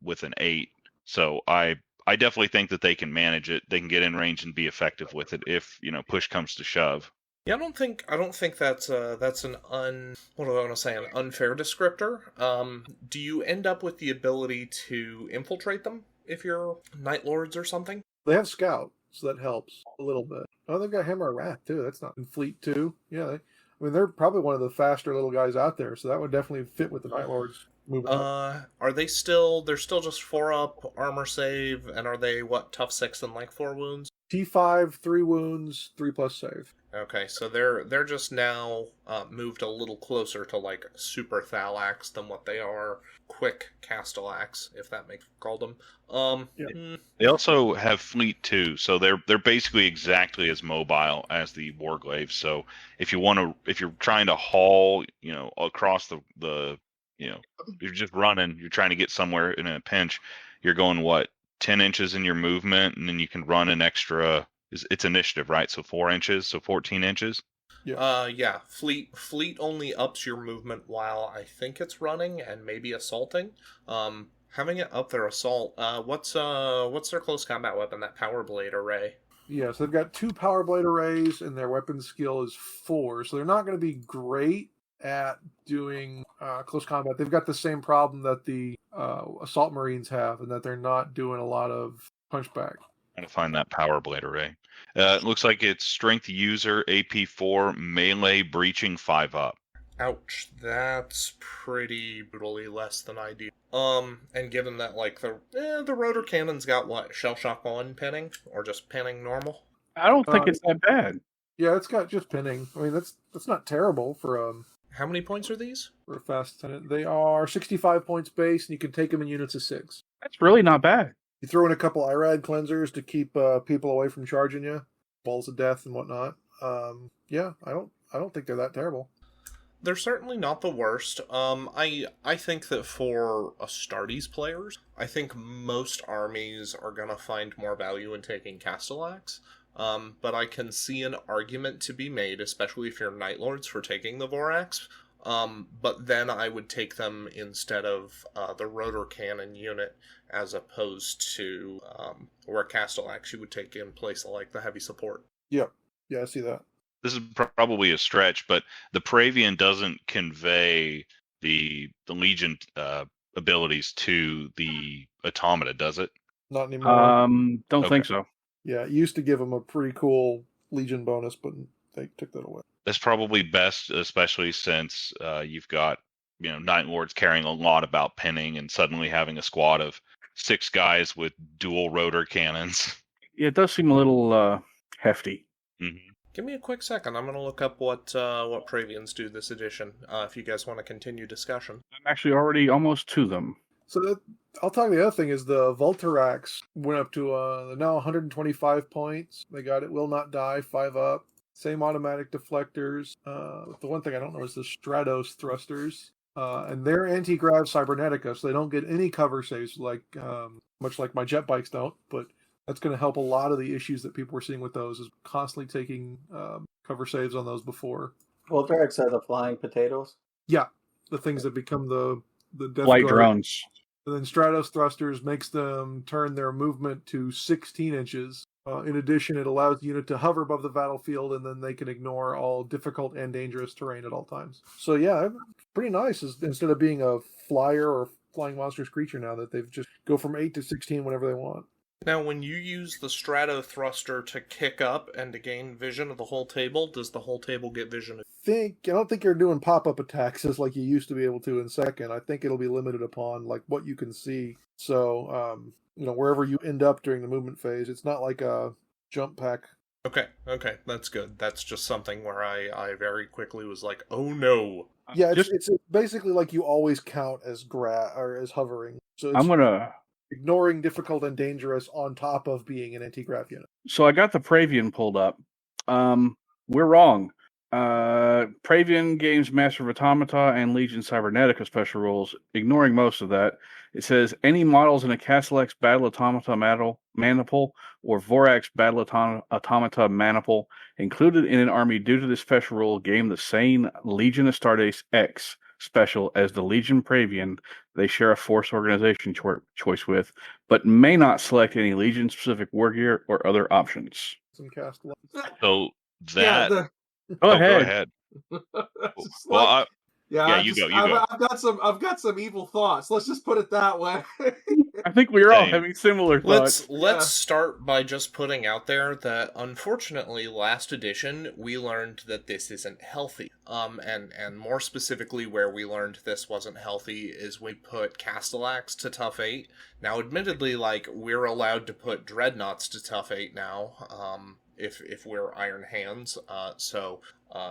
with an 8. So I definitely think that they can manage it. They can get in range and be effective with it if push comes to shove. Yeah, I don't think that's an unfair descriptor. Do you end up with the ability to infiltrate them if you're Night Lords or something? They have Scout, so that helps a little bit. Oh, they've got Hammer of Wrath, too. That's not in Fleet, too. Yeah, they're probably one of the faster little guys out there, so that would definitely fit with the Night Lords moving up. Are they still... They're still just 4 up, armor save, and are they, tough 6 and 4 wounds? T5, 3 wounds, 3+ save. Okay, so they're just now moved a little closer to super Thalax than what they are quick Castellax, if that makes called them. Yeah. They also have fleet too, so they're basically exactly as mobile as the Warglaive. So if you're trying to haul, across the you're just running, you're trying to get somewhere in a pinch, you're going 10 inches in your movement, and then you can run an extra. It's initiative, right? So 4 inches, so 14 inches. Yeah. Fleet only ups your movement while I think it's running and maybe assaulting. Having it up their assault. What's their close combat weapon? That power blade array. Yeah, so they've got 2 power blade arrays, and their weapon skill is 4. So they're not going to be great at doing close combat. They've got the same problem that the assault marines have, and that they're not doing a lot of punchback. Trying to find that power blade array. It looks like it's strength user, AP4, melee breaching 5 up. Ouch, that's pretty brutally less than ideal. And given that the rotor cannon's got shell shock 1 pinning, or just pinning normal? I don't think it's that bad. Yeah, it's got just pinning. I mean, that's not terrible for How many points are these? for a fast tenant. They are 65 points base, and you can take them in units of 6. That's really not bad. You throw in a couple IRAD cleansers to keep people away from charging you, balls of death and whatnot. Yeah, I don't think they're that terrible. They're certainly not the worst. I think that for Astartes players, I think most armies are gonna find more value in taking Castellax. But I can see an argument to be made, especially if you're Night Lords, for taking the Vorax. But then I would take them instead of the rotor cannon unit, as opposed to where Castellax you would take in place of like the heavy support. Yeah, I see that. This is probably a stretch, but the Praevian doesn't convey the Legion abilities to the Automata, does it? Not anymore. Don't Okay. think so. Yeah, it used to give them a pretty cool Legion bonus, but they took that away. That's probably best, especially since you've got Night Lords caring a lot about pinning, and suddenly having a squad of 6 guys with dual rotor cannons. Yeah, it does seem a little hefty. Mm-hmm. Give me a quick second. I'm going to look up what Praevians do this edition, if you guys want to continue discussion. I'm actually already almost to them. So I'll talk. The other thing is the Voltarax went up to now 125 points. They got it. Will not die. 5 up. Same automatic deflectors. The one thing I don't know is the Stratos thrusters. And they're anti-grav cybernetica, so they don't get any cover saves, like much like my jet bikes don't. But that's going to help a lot of the issues that people were seeing with those, is constantly taking cover saves on those before. Voltarax are the flying potatoes. Yeah, the things that become the Death Light Guard. drones. And then Stratos thrusters makes them turn their movement to 16 inches. In addition, it allows the unit to hover above the battlefield, and then they can ignore all difficult and dangerous terrain at all times. So yeah, pretty nice. Instead of being a flyer or flying monstrous creature, now that they've just go from 8 to 16 whenever they want. Now, when you use the Strato Thruster to kick up and to gain vision of the whole table, does the whole table get vision? I don't think you're doing pop-up attacks as like you used to be able to in second. I think it'll be limited upon like what you can see. So, wherever you end up during the movement phase, it's not like a jump pack. Okay, that's good. That's just something where I very quickly was like, oh no. Yeah, it's basically like you always count as or as hovering. So it's I'm gonna ignoring difficult and dangerous on top of being an anti-grav unit. So I got the Praevian pulled up. We're wrong. Praevian gains Master of Automata and Legion Cybernetica special rules. Ignoring most of that, it says any models in a Castellax Battle Automata maniple or Vorax Battle Automata maniple included in an army due to this special rule gain the same Legion Astartes X special as the Legion Praevian they share a force organization choice with, but may not select any Legion-specific war gear or other options. Some Castellax. So that... Go ahead. Well, you go. I've got some evil thoughts. Let's just put it that way. I think we're all having similar thoughts. Let's start by just putting out there that unfortunately last edition we learned that this isn't healthy. And more specifically where we learned this wasn't healthy is we put Castellax to tough 8. Now admittedly, like, we're allowed to put Dreadnoughts to tough 8 now. If we're Iron Hands, so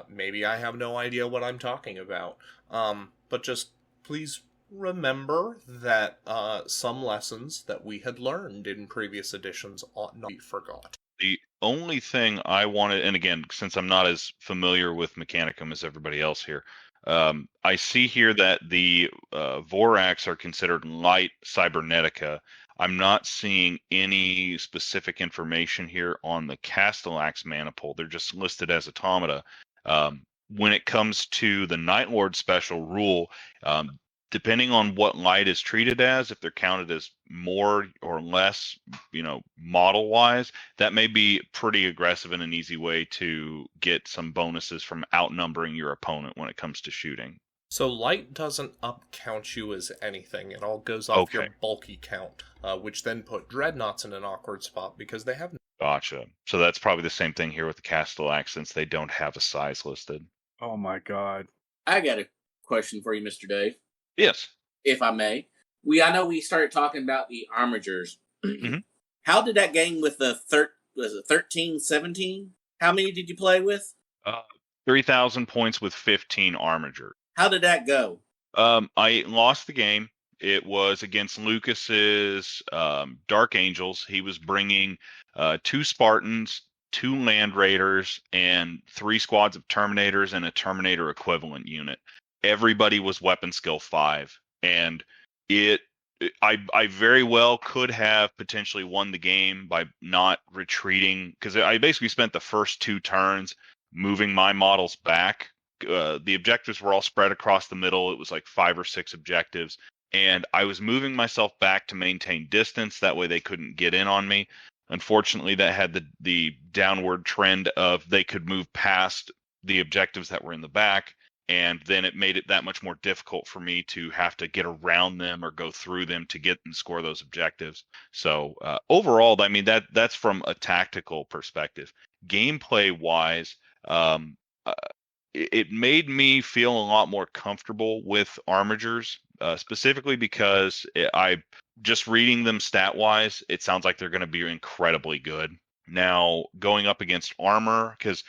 maybe I have no idea what I'm talking about. But just please remember that some lessons that we had learned in previous editions ought not be forgot. The only thing I wanted, and again, since I'm not as familiar with Mechanicum as everybody else here, I see here that the Vorax are considered light cybernetica. I'm not seeing any specific information here on the Castellax maniple. They're just listed as automata. When it comes to the Night Lord special rule, depending on what light is treated as, if they're counted as more or less, model-wise, that may be pretty aggressive and an easy way to get some bonuses from outnumbering your opponent when it comes to shooting. So light doesn't up-count you as anything. It all goes off your bulky count, which then put Dreadnoughts in an awkward spot because they have... Gotcha. So that's probably the same thing here with the Castellax, since they don't have a size listed. Oh my god. I got a question for you, Mr. Dave. Yes. If I may. I know we started talking about the armigers. Mm-hmm. How did that game with the 13, 17? How many did you play with? 3,000 points with 15 armiger. How did that go? I lost the game. It was against Lucas's Dark Angels. He was bringing 2 Spartans, 2 Land Raiders, and 3 squads of Terminators and a Terminator equivalent unit. Everybody was weapon skill 5, and I very well could have potentially won the game by not retreating, because I basically spent the first 2 turns moving my models back. The objectives were all spread across the middle. It was like 5 or 6 objectives, and I was moving myself back to maintain distance. That way they couldn't get in on me. Unfortunately, that had the downward trend of they could move past the objectives that were in the back, and then it made it that much more difficult for me to have to get around them or go through them to get and score those objectives. So overall, I mean, that's from a tactical perspective. Gameplay wise, it made me feel a lot more comfortable with armigers, specifically because I just reading them stat wise, it sounds like they're going to be incredibly good. Now going up against armor, because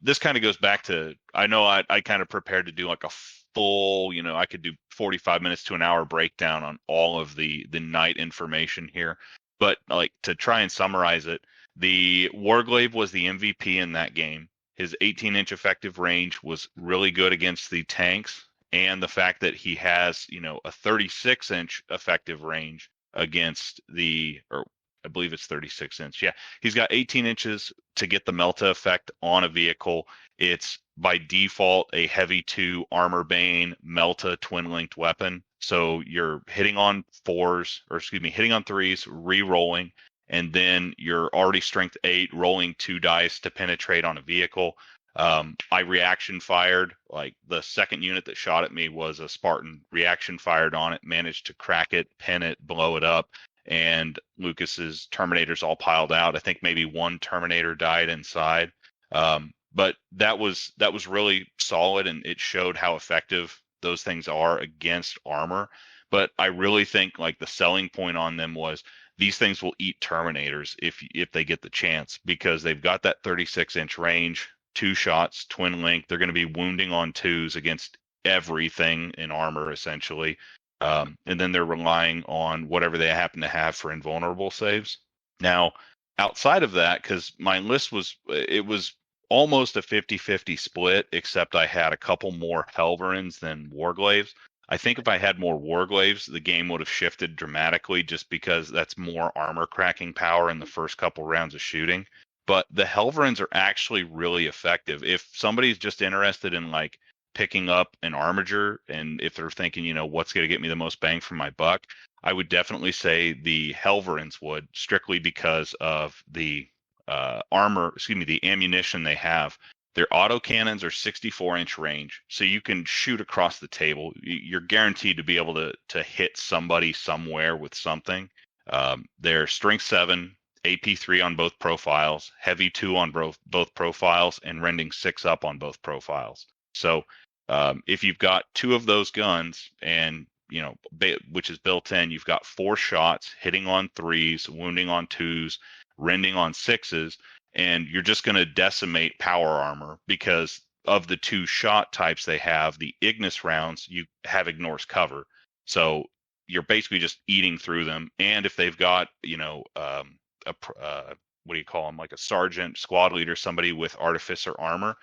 this kind of goes back to, I know I kind of prepared to do like a full, I could do 45 minutes to an hour breakdown on all of the knight information here, but like to try and summarize it, the Warglaive was the MVP in that game. His 18-inch effective range was really good against the tanks, and the fact that he has, a 36-inch effective range against or I believe it's 36 inch. Yeah, he's got 18 inches to get the Melta effect on a vehicle. It's by default a heavy 2 armor bane Melta twin linked weapon. So you're hitting on 3s, re-rolling, and then you're already strength 8, rolling 2 dice to penetrate on a vehicle. I reaction fired, like the second unit that shot at me was a Spartan, reaction fired on it, managed to crack it, pin it, blow it up, and Lucas's Terminators all piled out. I think maybe 1 Terminator died inside. But that was really solid, and it showed how effective those things are against armor. But I really think like the selling point on them was these things will eat Terminators if they get the chance, because they've got that 36-inch range, 2 shots, twin link. They're going to be wounding on 2s against everything in armor, essentially. And then they're relying on whatever they happen to have for invulnerable saves. Now, outside of that, because my list was almost a 50-50 split, except I had a couple more Helverins than Warglaives. I think if I had more Warglaives, the game would have shifted dramatically, just because that's more armor cracking power in the first couple rounds of shooting. But the Helverins are actually really effective. If somebody's just interested in like picking up an armiger, and if they're thinking, what's going to get me the most bang for my buck, I would definitely say the Helverins would, strictly because of the the ammunition they have. Their autocannons are 64-inch range, so you can shoot across the table. You're guaranteed to be able to hit somebody somewhere with something. They're strength 7, AP 3 on both profiles, heavy 2 on both profiles, and rending 6 up on both profiles. So if you've got 2 of those guns, and which is built in, you've got 4 shots, hitting on 3s, wounding on 2s, rending on 6s, and you're just going to decimate power armor, because of the 2 shot types they have, the Ignis rounds, you have ignores cover. So you're basically just eating through them. And if they've got, what do you call them, like a sergeant, squad leader, somebody with artificer armor,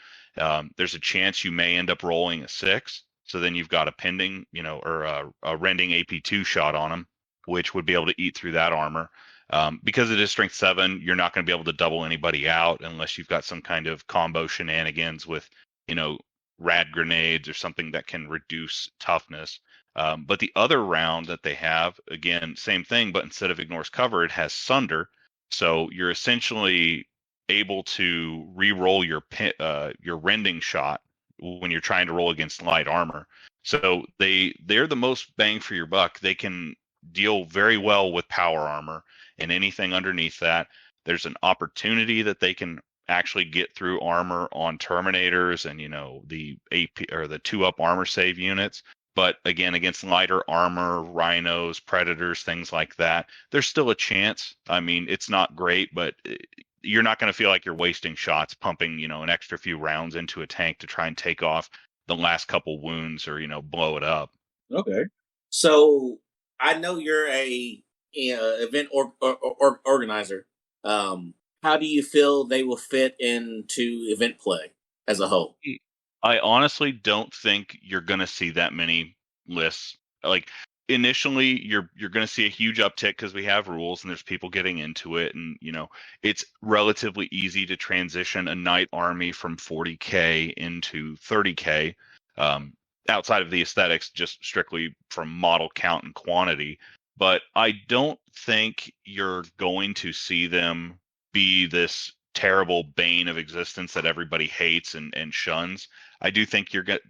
there's a chance you may end up rolling a 6. So then you've got a pending, or a rending AP2 shot on them, which would be able to eat through that armor. Because it is strength 7, you're not going to be able to double anybody out unless you've got some kind of combo shenanigans with, rad grenades or something that can reduce toughness. But the other round that they have, again, same thing, but instead of ignores cover, it has sunder. So you're essentially able to re-roll your rending shot when you're trying to roll against light armor. So they're the most bang for your buck. They can deal very well with power armor, and anything underneath that. There's an opportunity that they can actually get through armor on Terminators and the AP or the 2-up armor save units. But again, against lighter armor, rhinos, predators, things like that, there's still a chance. I mean, it's not great, but you're not going to feel like you're wasting shots pumping, an extra few rounds into a tank to try and take off the last couple wounds or, blow it up. Okay. So I know you're a event organizer. how do you feel they will fit into event play as a whole? I honestly don't think you're going to see that many lists. Like initially, you're going to see a huge uptick because we have rules and there's people getting into it, and it's relatively easy to transition a knight army from 40K into 30K. Outside of the aesthetics, just strictly from model count and quantity. But I don't think you're going to see them be this terrible bane of existence that everybody hates and shuns. I do think we're going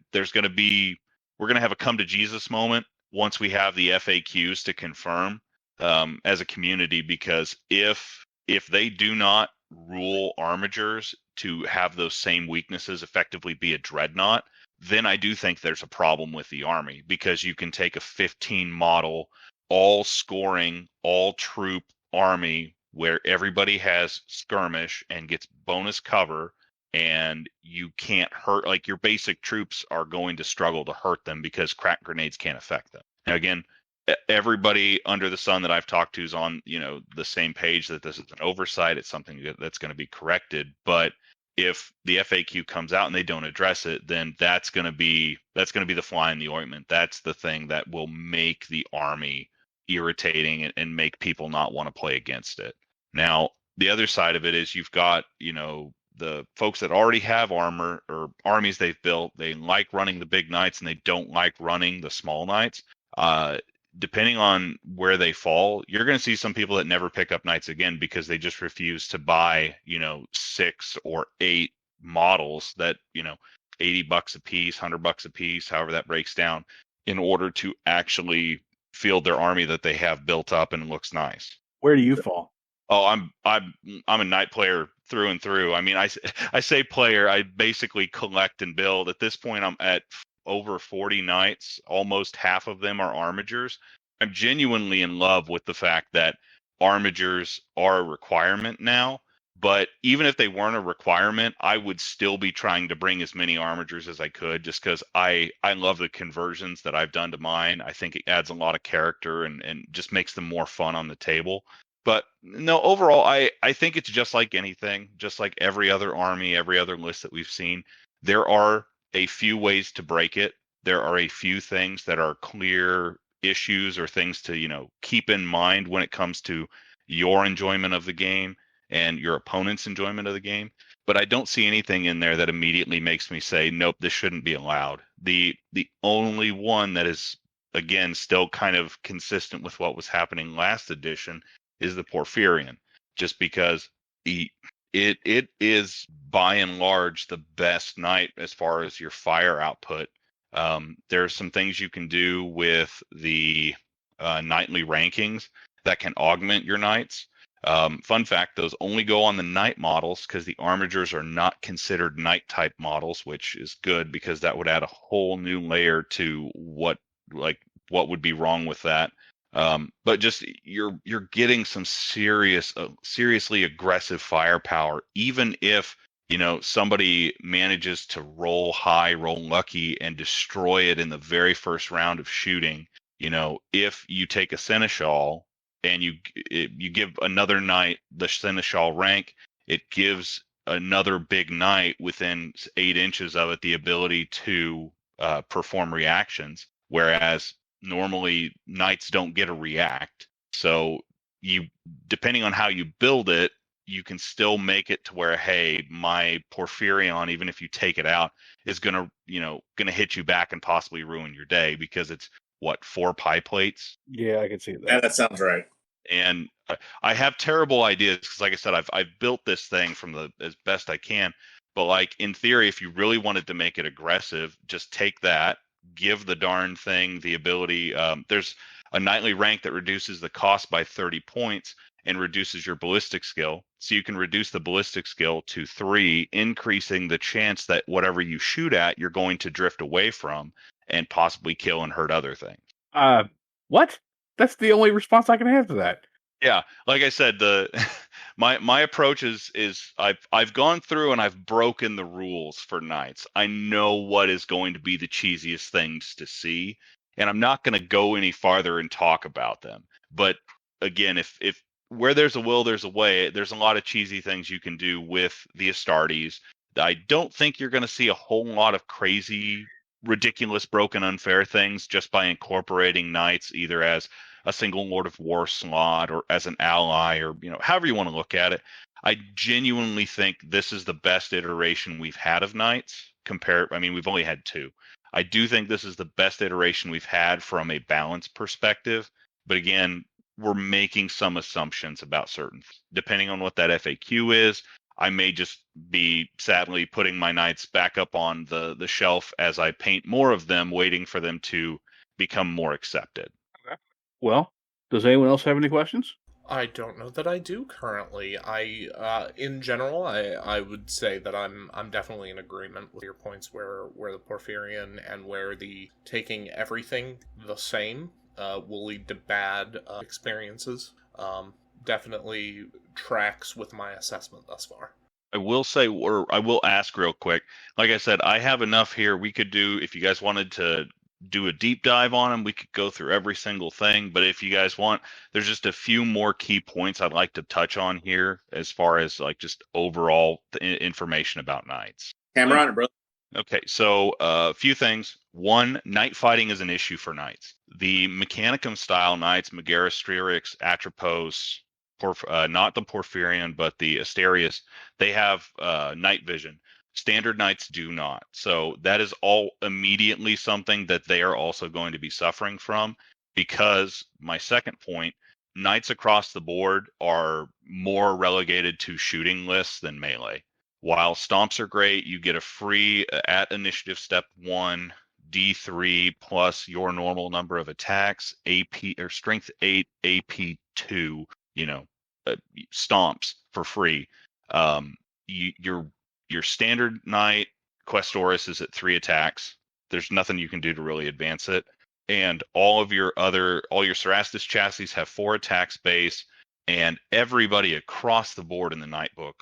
to have a come to Jesus moment once we have the FAQs to confirm as a community, because if they do not rule armigers to have those same weaknesses effectively be a dreadnought, then I do think there's a problem with the army, because you can take a 15 model, all scoring, all troop army where everybody has skirmish and gets bonus cover, and you can't hurt, like your basic troops are going to struggle to hurt them because crack grenades can't affect them. Now, again, everybody under the sun that I've talked to is on, the same page that this is an oversight. It's something that's going to be corrected. But if the FAQ comes out and they don't address it, then that's going to be the fly in the ointment. That's the thing that will make the army irritating and make people not want to play against it. Now, the other side of it is you've got, the folks that already have armor or armies they've built. They like running the big knights and they don't like running the small knights. Depending on where they fall, you're going to see some people that never pick up knights again because they just refuse to buy, 6 or 8 models that, $80 a piece, $100 a piece, however that breaks down, in order to actually field their army that they have built up and looks nice. Where do you fall? Oh, I'm a knight player through and through. I mean, I say player, I basically collect and build. At this point, I'm at over 40 knights. Almost half of them are armigers. I'm genuinely in love with the fact that armigers are a requirement now. But even if they weren't a requirement, I would still be trying to bring as many armigers as I could, just because I love the conversions that I've done to mine. I think it adds a lot of character and just makes them more fun on the table. But no, overall, I think it's just like anything, just like every other army, every other list that we've seen. There are a few ways to break it. There are a few things that are clear issues or things to, keep in mind when it comes to your enjoyment of the game and your opponent's enjoyment of the game. But I don't see anything in there that immediately makes me say, nope, this shouldn't be allowed. The only one that is, again, still kind of consistent with what was happening last edition is the Porphyrion, just because it is by and large the best knight as far as your fire output. There's some things you can do with the knightly rankings that can augment your knights. Fun fact, those only go on the knight models because the armigers are not considered knight type models, which is good because that would add a whole new layer to what would be wrong with that. But just you're getting some seriously aggressive firepower, even if somebody manages to roll high, roll lucky, and destroy it in the very first round of shooting. If you take a seneschal and you give another knight the seneschal rank, it gives another big knight within 8 inches of it the ability to perform reactions, whereas normally knights don't get a react. So depending on how you build it, you can still make it to where, hey, my Porphyrion, even if you take it out, is gonna hit you back and possibly ruin your day because it's 4 pie plates. Yeah, I can see that. Yeah, that sounds right. And I have terrible ideas because, like I said, I've built this thing from as best I can. But like in theory, if you really wanted to make it aggressive, just take that, give the darn thing the ability. There's a knightly rank that reduces the cost by 30 points and reduces your ballistic skill. So you can reduce the ballistic skill to 3, increasing the chance that whatever you shoot at, you're going to drift away from and possibly kill and hurt other things. What? That's the only response I can have to that. Yeah, like I said, my approach is I've gone through and I've broken the rules for knights. I know what is going to be the cheesiest things to see, and I'm not going to go any farther and talk about them. But again, if where there's a will, there's a way. There's a lot of cheesy things you can do with the Astartes. I don't think you're going to see a whole lot of crazy, ridiculous, broken, unfair things just by incorporating knights either as a single Lord of War slot or as an ally, or however you want to look at it. I genuinely think this is the best iteration we've had of knights. We've only had 2. I do think this is the best iteration we've had from a balance perspective. But again, we're making some assumptions about certain, depending on what that FAQ is. I may just be sadly putting my knights back up on the shelf as I paint more of them, waiting for them to become more accepted. Okay. Well, does anyone else have any questions? I don't know that I do currently. In general, I would say that I'm definitely in agreement with your points where the Porphyrion and where the taking everything the same will lead to bad experiences. Definitely tracks with my assessment thus far. I will say, or I will ask real quick. Like I said, I have enough here. We could do, if you guys wanted to do a deep dive on them, we could go through every single thing. But if you guys want, there's just a few more key points I'd like to touch on here as far as like just overall information about knights. Hammer on it, bro. Okay, so a few things. One, knight fighting is an issue for knights. The Mechanicum style knights, Megaris, Atropos, not the Porphyrion, but the Asterius, they have night vision. Standard knights do not. So that is all immediately something that they are also going to be suffering from, because my second point, knights across the board are more relegated to shooting lists than melee. While stomps are great, you get a free at initiative step 1 D3 plus your normal number of attacks, AP or strength 8, AP 2, stomps for free. Your standard knight Questoris is at 3 attacks. There's nothing you can do to really advance it. And all your Cerastus chassis have 4 attacks base, and everybody across the board in the Knight book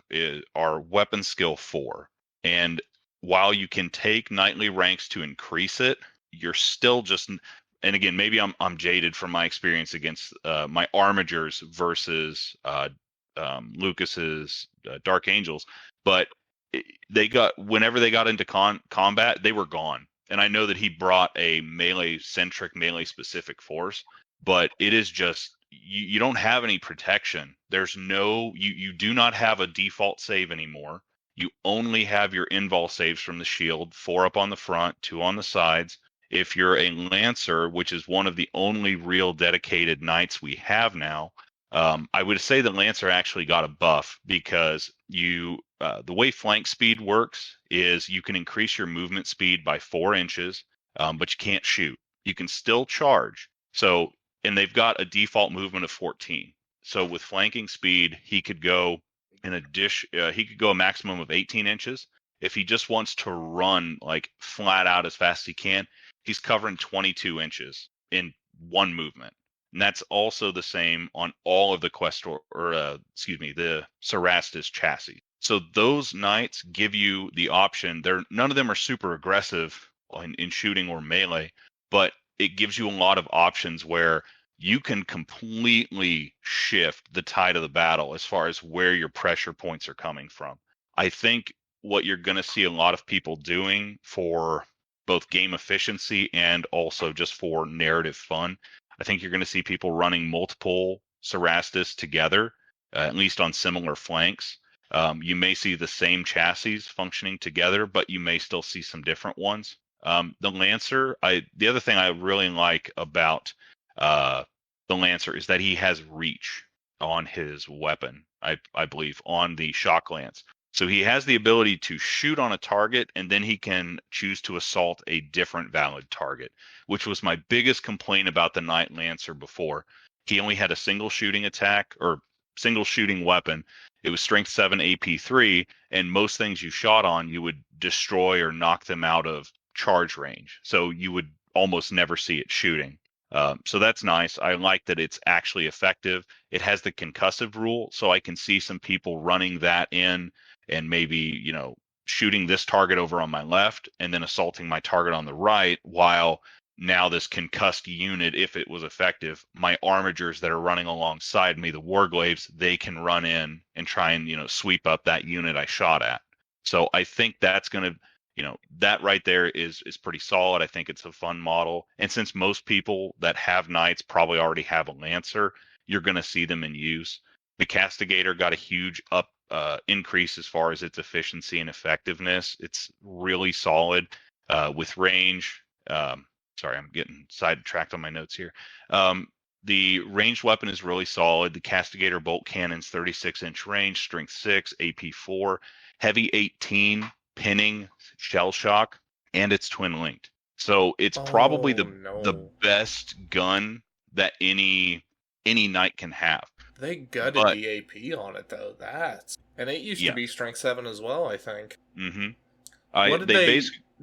are weapon skill 4. And while you can take knightly ranks to increase it, you're still just, and again, maybe I'm jaded from my experience against my Armigers versus Lucas's Dark Angels, but whenever they got into combat, they were gone. And I know that he brought a melee-centric, melee-specific force, but it is just, you don't have any protection. You do not have a default save anymore. You only have your invul saves from the shield, 4 up on the front, 2 on the sides. If you're a Lancer, which is one of the only real dedicated knights we have now, I would say the Lancer actually got a buff, because the way flank speed works is you can increase your movement speed by 4 inches, but you can't shoot. You can still charge. And they've got a default movement of 14. So with flanking speed, he could go a maximum of 18 inches. If he just wants to run like flat out as fast as he can, he's covering 22 inches in one movement. And that's also the same on all of the the Cerastus chassis. So those knights give you the option. None of them are super aggressive in shooting or melee, but it gives you a lot of options where you can completely shift the tide of the battle as far as where your pressure points are coming from. I think what you're going to see a lot of people doing for both game efficiency and also just for narrative fun, I think you're going to see people running multiple Cerastus together, at least on similar flanks. You may see the same chassis functioning together, but you may still see some different ones. The Lancer, the other thing I really like about the Lancer is that he has reach on his weapon, I believe, on the Shock Lance. So he has the ability to shoot on a target, and then he can choose to assault a different valid target, which was my biggest complaint about the Knight Lancer before. He only had a single shooting attack, or single shooting weapon. It was strength 7 AP 3, and most things you shot on, you would destroy or knock them out of charge range. So you would almost never see it shooting. So that's nice. I like that it's actually effective. It has the concussive rule, so I can see some people running that in and maybe, shooting this target over on my left and then assaulting my target on the right while now this concussed unit, if it was effective, my armigers that are running alongside me, the warglaives, they can run in and try and, sweep up that unit I shot at. So I think that's going to, that right there is pretty solid. I think it's a fun model. And since most people that have knights probably already have a lancer, you're going to see them in use. The castigator got a huge increase as far as its efficiency and effectiveness. It's really solid with range. Sorry, I'm getting sidetracked on my notes here. The ranged weapon is really solid. The castigator bolt cannon's 36-inch range, strength 6, AP 4, heavy 18, pinning, shell shock, and it's twin linked. So it's probably the best gun that any knight can have. They gutted the AP on it though. And it used to be strength 7 as well, I think. Mm-hmm.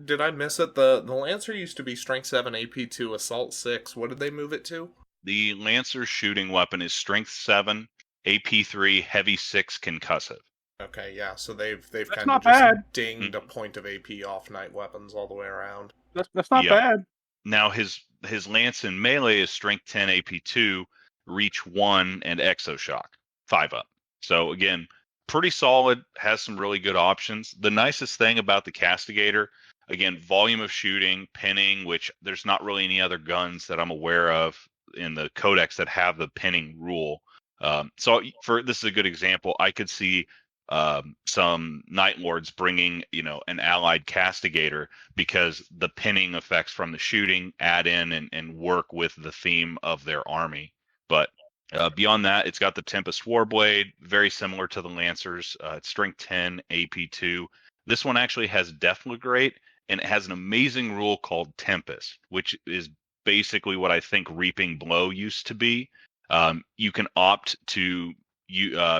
Did I miss it? The Lancer used to be strength 7, AP 2, assault 6. What did they move it to? The Lancer's shooting weapon is strength 7, AP 3, heavy 6, concussive. Okay, yeah, so they've That's kind of just dinged a point of AP off knight weapons all the way around. That's not bad. Now his lance in melee is strength 10, AP 2, reach 1, and exoshock 5 up. So again, pretty solid. Has some really good options. The nicest thing about the castigator, again, volume of shooting, pinning, which there's not really any other guns that I'm aware of in the codex that have the pinning rule. So this is a good example. I could see some Night Lords bringing, an allied castigator because the pinning effects from the shooting add in and work with the theme of their army. But beyond that, it's got the Tempest Warblade, very similar to the Lancers. It's strength 10, AP 2. This one actually has Deflagrate, and it has an amazing rule called Tempest, which is basically what I think Reaping Blow used to be. You can opt to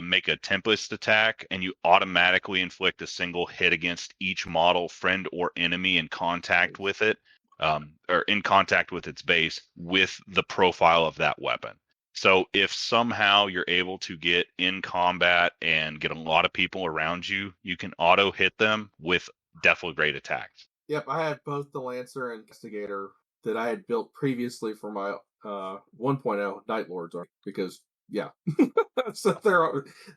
make a Tempest attack, and you automatically inflict a single hit against each model, friend or enemy, in contact with it, or in contact with its base, with the profile of that weapon. So if somehow you're able to get in combat and get a lot of people around you, you can auto hit them with Deflagrate attacks. Yep, I had both the Lancer and Castigator that I had built previously for my 1.0 Night Lords, because so they're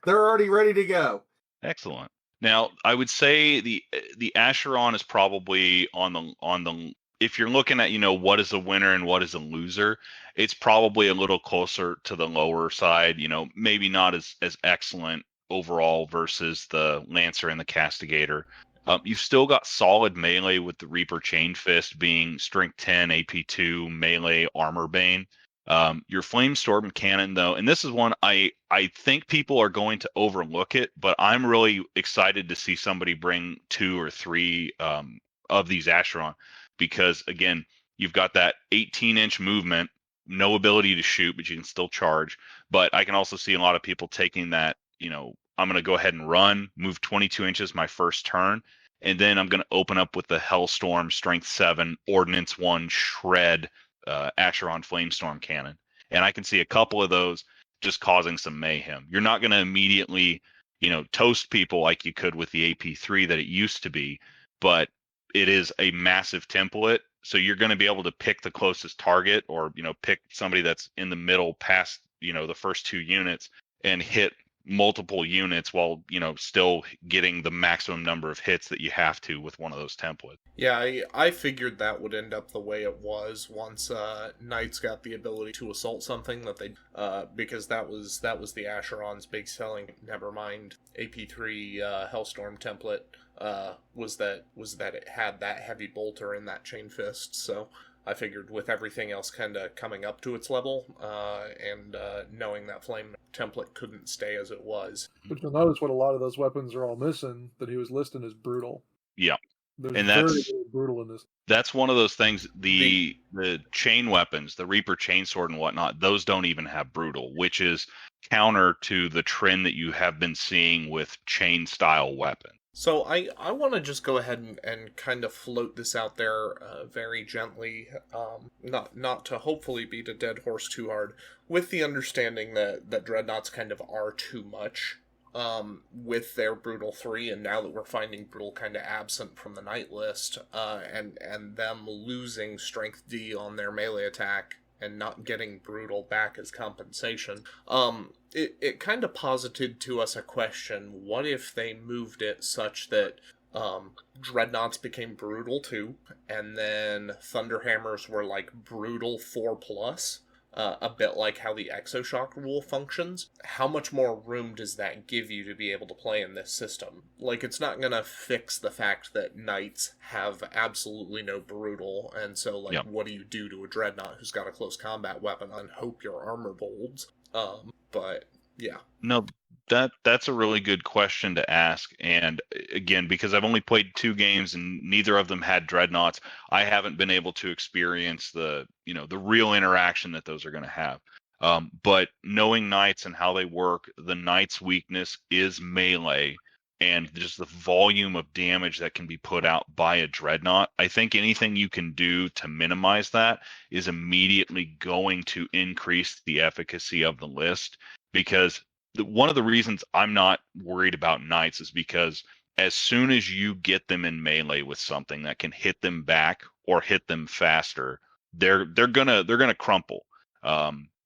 already ready to go. Excellent. Now, I would say the Acheron is probably on the if you're looking at, what is a winner and what is a loser, it's probably a little closer to the lower side, maybe not as excellent overall versus the Lancer and the Castigator. You've still got solid melee with the Reaper Chain Fist being strength 10, AP 2, melee armor bane. Your Flamestorm Cannon, though, and this is one I think people are going to overlook it, but I'm really excited to see somebody bring 2 or 3 of these Acheron, because again, you've got that 18-inch movement, no ability to shoot, but you can still charge. But I can also see a lot of people taking that, I'm going to go ahead and run, move 22 inches my first turn, and then I'm going to open up with the Hellstorm Strength 7 Ordnance 1 Shred Acheron Flamestorm Cannon. And I can see a couple of those just causing some mayhem. You're not going to immediately, toast people like you could with the AP3 that it used to be, but it is a massive template. So you're going to be able to pick the closest target, or, pick somebody that's in the middle past, the first 2 units, and hit multiple units while, still getting the maximum number of hits that you have to with one of those templates. Yeah, I figured that would end up the way it was once Knights got the ability to assault something that they because that was the Acheron's big selling. Never mind AP3 Hellstorm template was that it had that heavy bolter in that chain fist. So I figured with everything else kind of coming up to its level, and knowing that flame template couldn't stay as it was. But you'll notice what a lot of those weapons are all missing that he was listing as brutal. Yeah. There's and very that's brutal in this. That's one of those things. The chain weapons, the Reaper Chainsword and whatnot, those don't even have brutal, which is counter to the trend that you have been seeing with chain style weapons. So I want to just go ahead and kind of float this out there very gently, not to hopefully beat a dead horse too hard, with the understanding that dreadnoughts kind of are too much with their Brutal 3, and now that we're finding Brutal kind of absent from the Knight list, and them losing Strength D on their melee attack and not getting Brutal back as compensation, it kind of posited to us a question: what if they moved it such that Dreadnoughts became Brutal 2, and then Thunderhammers were like Brutal 4+, a bit like how the Exoshock rule functions? How much more room does that give you to be able to play in this system? Like, it's not gonna fix the fact that Knights have absolutely no Brutal, and so, like, Yep. what do you do to a Dreadnought who's got a close combat weapon and hope your armor bolds? But, yeah. No, that's a really good question to ask. And again, because I've only played 2 games and neither of them had Dreadnoughts, I haven't been able to experience the real interaction that those are going to have. But knowing Knights and how they work, the Knights' weakness is melee, and just the volume of damage that can be put out by a Dreadnought. I think anything you can do to minimize that is immediately going to increase the efficacy of the list, because one of the reasons I'm not worried about Knights is because as soon as you get them in melee with something that can hit them back or hit them faster, they're gonna crumple.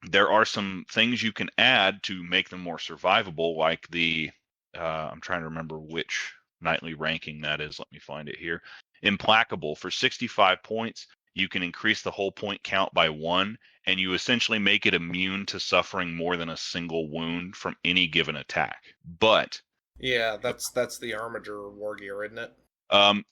There are some things you can add to make them more survivable, like the I'm trying to remember which nightly ranking that is. Let me find it here. Implacable. For 65 points, you can increase the whole point count by 1, and you essentially make it immune to suffering more than a single wound from any given attack. But Yeah, that's the Armiger war gear, isn't it?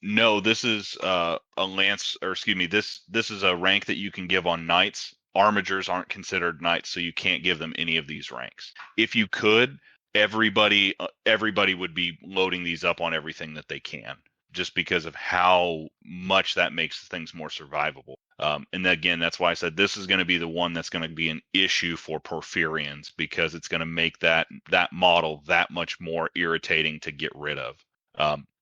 no, this is a lance, or excuse me, this is a rank that you can give on Knights. Armigers aren't considered Knights, so you can't give them any of these ranks. If you could, everybody would be loading these up on everything that they can, just because of how much that makes things more survivable. And again, that's why I said this is going to be the one that's going to be an issue for Porphyrians, because it's going to make that model that much more irritating to get rid of.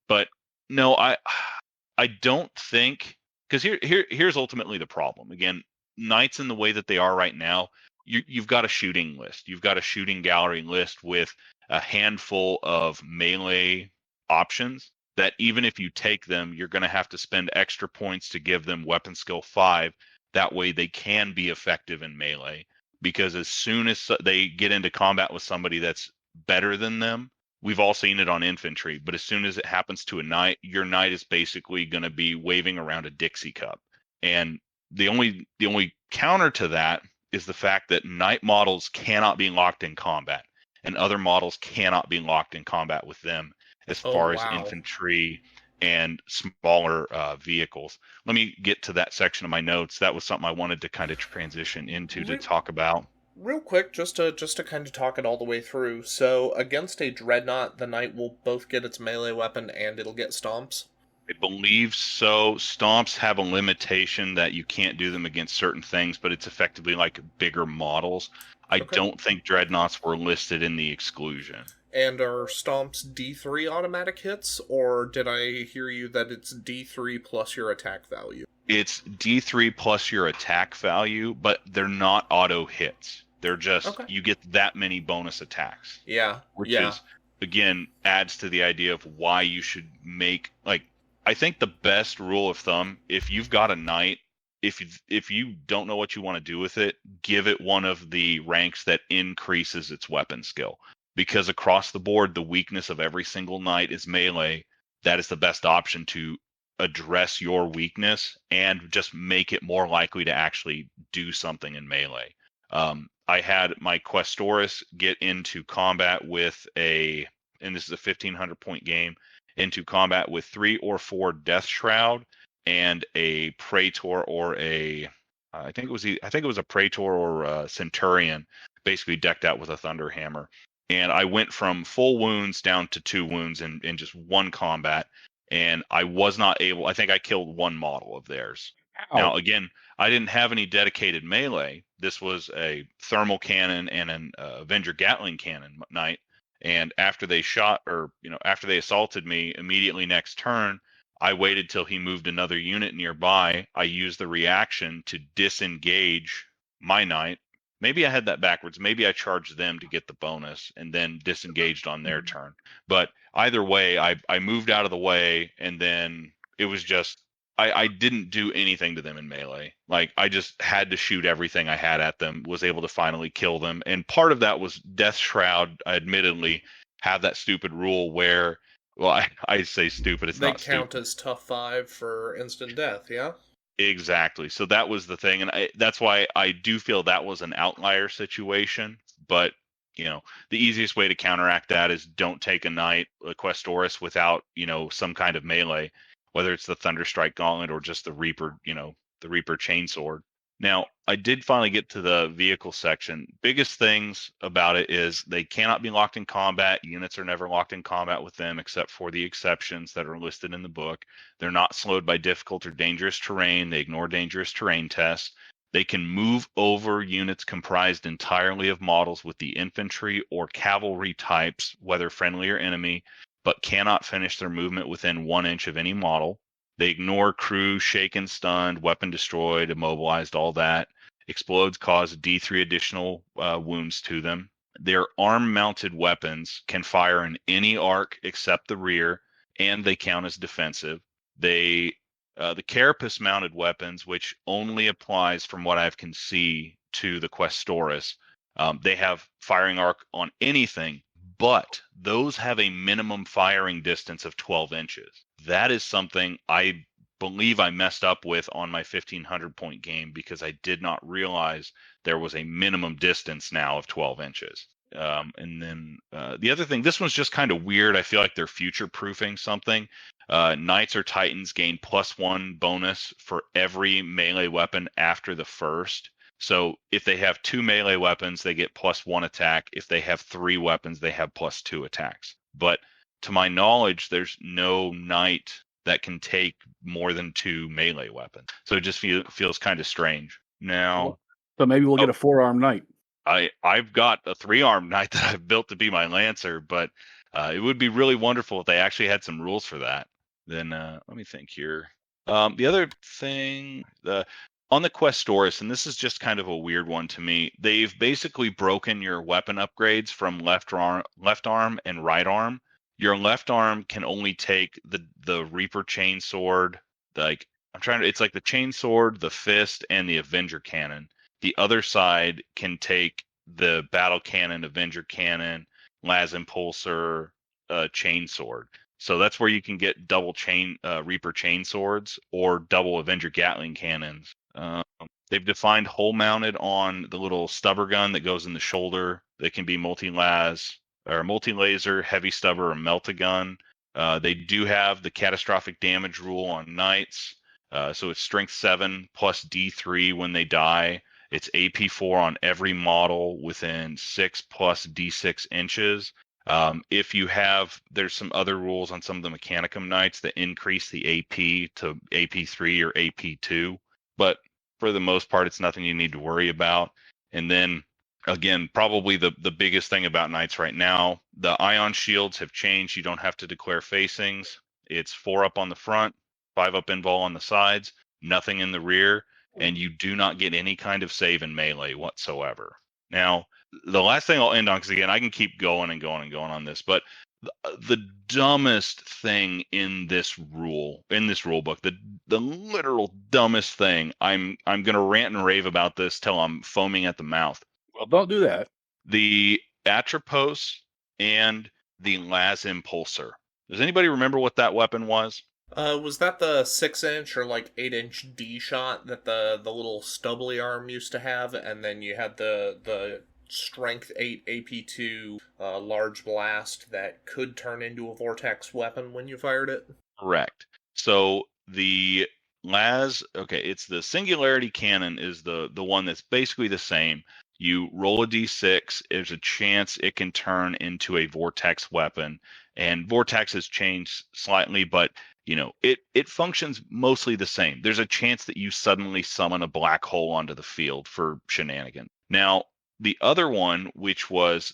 But no, I don't think, because here's ultimately the problem. Again, Knights in the way that they are right now, you've got a shooting list. You've got a shooting gallery list with a handful of melee options that even if you take them, you're going to have to spend extra points to give them weapon skill 5. That way they can be effective in melee, because as soon as they get into combat with somebody that's better than them, we've all seen it on infantry, but as soon as it happens to a knight, your knight is basically going to be waving around a Dixie cup. And the only counter to that is the fact that knight models cannot be locked in combat, and other models cannot be locked in combat with them as far as infantry and smaller vehicles. Let me get to that section of my notes. That was something I wanted to kind of transition into to talk about. Real quick, just to kind of talk it all the way through. So, against a Dreadnought, the Knight will both get its melee weapon and it'll get Stomps? I believe so. Stomps have a limitation that you can't do them against certain things, but it's effectively like bigger models. I don't think Dreadnoughts were listed in the exclusion. And are Stomps D3 automatic hits, or did I hear you that it's D3 plus your attack value? It's D3 plus your attack value, but they're not auto hits. They're just, you get that many bonus attacks. Yeah. Which is, again, adds to the idea of why you should make, like, I think the best rule of thumb, if you've got a knight, if you don't know what you want to do with it, give it one of the ranks that increases its weapon skill. Because across the board, the weakness of every single knight is melee. That is the best option to address your weakness and just make it more likely to actually do something in melee. I had my Questoris get into combat with and this is a 1500 point game, into combat with 3 or 4 Death Shroud and a Praetor or I think it was a Praetor or a Centurion, basically decked out with a Thunderhammer. And I went from full wounds down to 2 wounds in just one combat. And I was not able, I think I killed 1 model of theirs. Ow. Now, again, I didn't have any dedicated melee. This was a thermal cannon and an Avenger Gatling cannon knight. And after they after they assaulted me, immediately next turn, I waited till he moved another unit nearby. I used the reaction to disengage my knight, Maybe I had that backwards. Maybe I charged them to get the bonus and then disengaged on their turn. But either way, I moved out of the way, and then it was just I didn't do anything to them in melee. Like, I just had to shoot everything I had at them, was able to finally kill them. And part of that was Death Shroud, admittedly, have that stupid rule where, well, I say stupid, it's they not stupid. count as tough 5 for instant death, yeah? Exactly. So that was the thing. And that's why I do feel that was an outlier situation. But, the easiest way to counteract that is don't take a knight, a Questoris, without, some kind of melee, whether it's the Thunderstrike Gauntlet or just the Reaper, the Reaper Chainsword. Now, I did finally get to the vehicle section. Biggest things about it is they cannot be locked in combat. Units are never locked in combat with them, except for the exceptions that are listed in the book. They're not slowed by difficult or dangerous terrain. They ignore dangerous terrain tests. They can move over units comprised entirely of models with the infantry or cavalry types, whether friendly or enemy, but cannot finish their movement within 1 inch of any model. They ignore crew, shaken, stunned, weapon destroyed, immobilized, all that. Explodes cause D3 additional wounds to them. Their arm-mounted weapons can fire in any arc except the rear, and they count as defensive. The carapace-mounted weapons, which only applies, from what I can see, to the Questoris, they have firing arc on anything, but those have a minimum firing distance of 12 inches. That is something I believe I messed up with on my 1,500 point game, because I did not realize there was a minimum distance now of 12 inches. And then the other thing, this one's just kind of weird. I feel like they're future-proofing something. Knights or Titans gain +1 bonus for every melee weapon after the first. So if they have 2 melee weapons, they get +1 attack. If they have 3 weapons, they have +2 attacks. But to my knowledge, there's no knight that can take more than 2 melee weapons. So it just feels kind of strange. Now, so maybe we'll get a 4-armed knight. I've got a 3-armed knight that I've built to be my Lancer, but it would be really wonderful if they actually had some rules for that. Then let me think here. The other thing, on the Questoris, and this is just kind of a weird one to me, they've basically broken your weapon upgrades from left arm and right arm. Your left arm can only take the Reaper Chainsword, it's like the Chainsword, the Fist, and the Avenger Cannon. The other side can take the Battle Cannon, Avenger Cannon, Las Impulsor, Chainsword. So that's where you can get double Reaper Chainswords or double Avenger Gatling Cannons. They've defined hole mounted on the little stubber gun that goes in the shoulder. They can be multi-laser, heavy stubber, or melt-a-gun. They do have the catastrophic damage rule on knights. So it's strength 7 plus D3 when they die. It's AP4 on every model within 6 plus D6 inches. There's some other rules on some of the Mechanicum knights that increase the AP to AP3 or AP2. But for the most part, it's nothing you need to worry about. And then, again, probably the biggest thing about knights right now, the ion shields have changed. You don't have to declare facings. It's 4 up on the front, 5 up invul on the sides, nothing in the rear, and you do not get any kind of save in melee whatsoever. Now, the last thing I'll end on, because again, I can keep going and going and going on this, but the dumbest thing in this rule book, the literal dumbest thing, I'm gonna rant and rave about this till I'm foaming at the mouth. Well, don't do that. The Atropos and the Las Impulsor. Does anybody remember what that weapon was? Was that the 6-inch or 8-inch D shot that the little stubbly arm used to have, and then you had the strength 8 AP2 large blast that could turn into a vortex weapon when you fired it? Correct. So the it's the Singularity Cannon is the one that's basically the same. You roll a D6, there's a chance it can turn into a vortex weapon, and vortex has changed slightly, but it functions mostly the same. There's a chance that you suddenly summon a black hole onto the field for shenanigans. Now, the other one, which was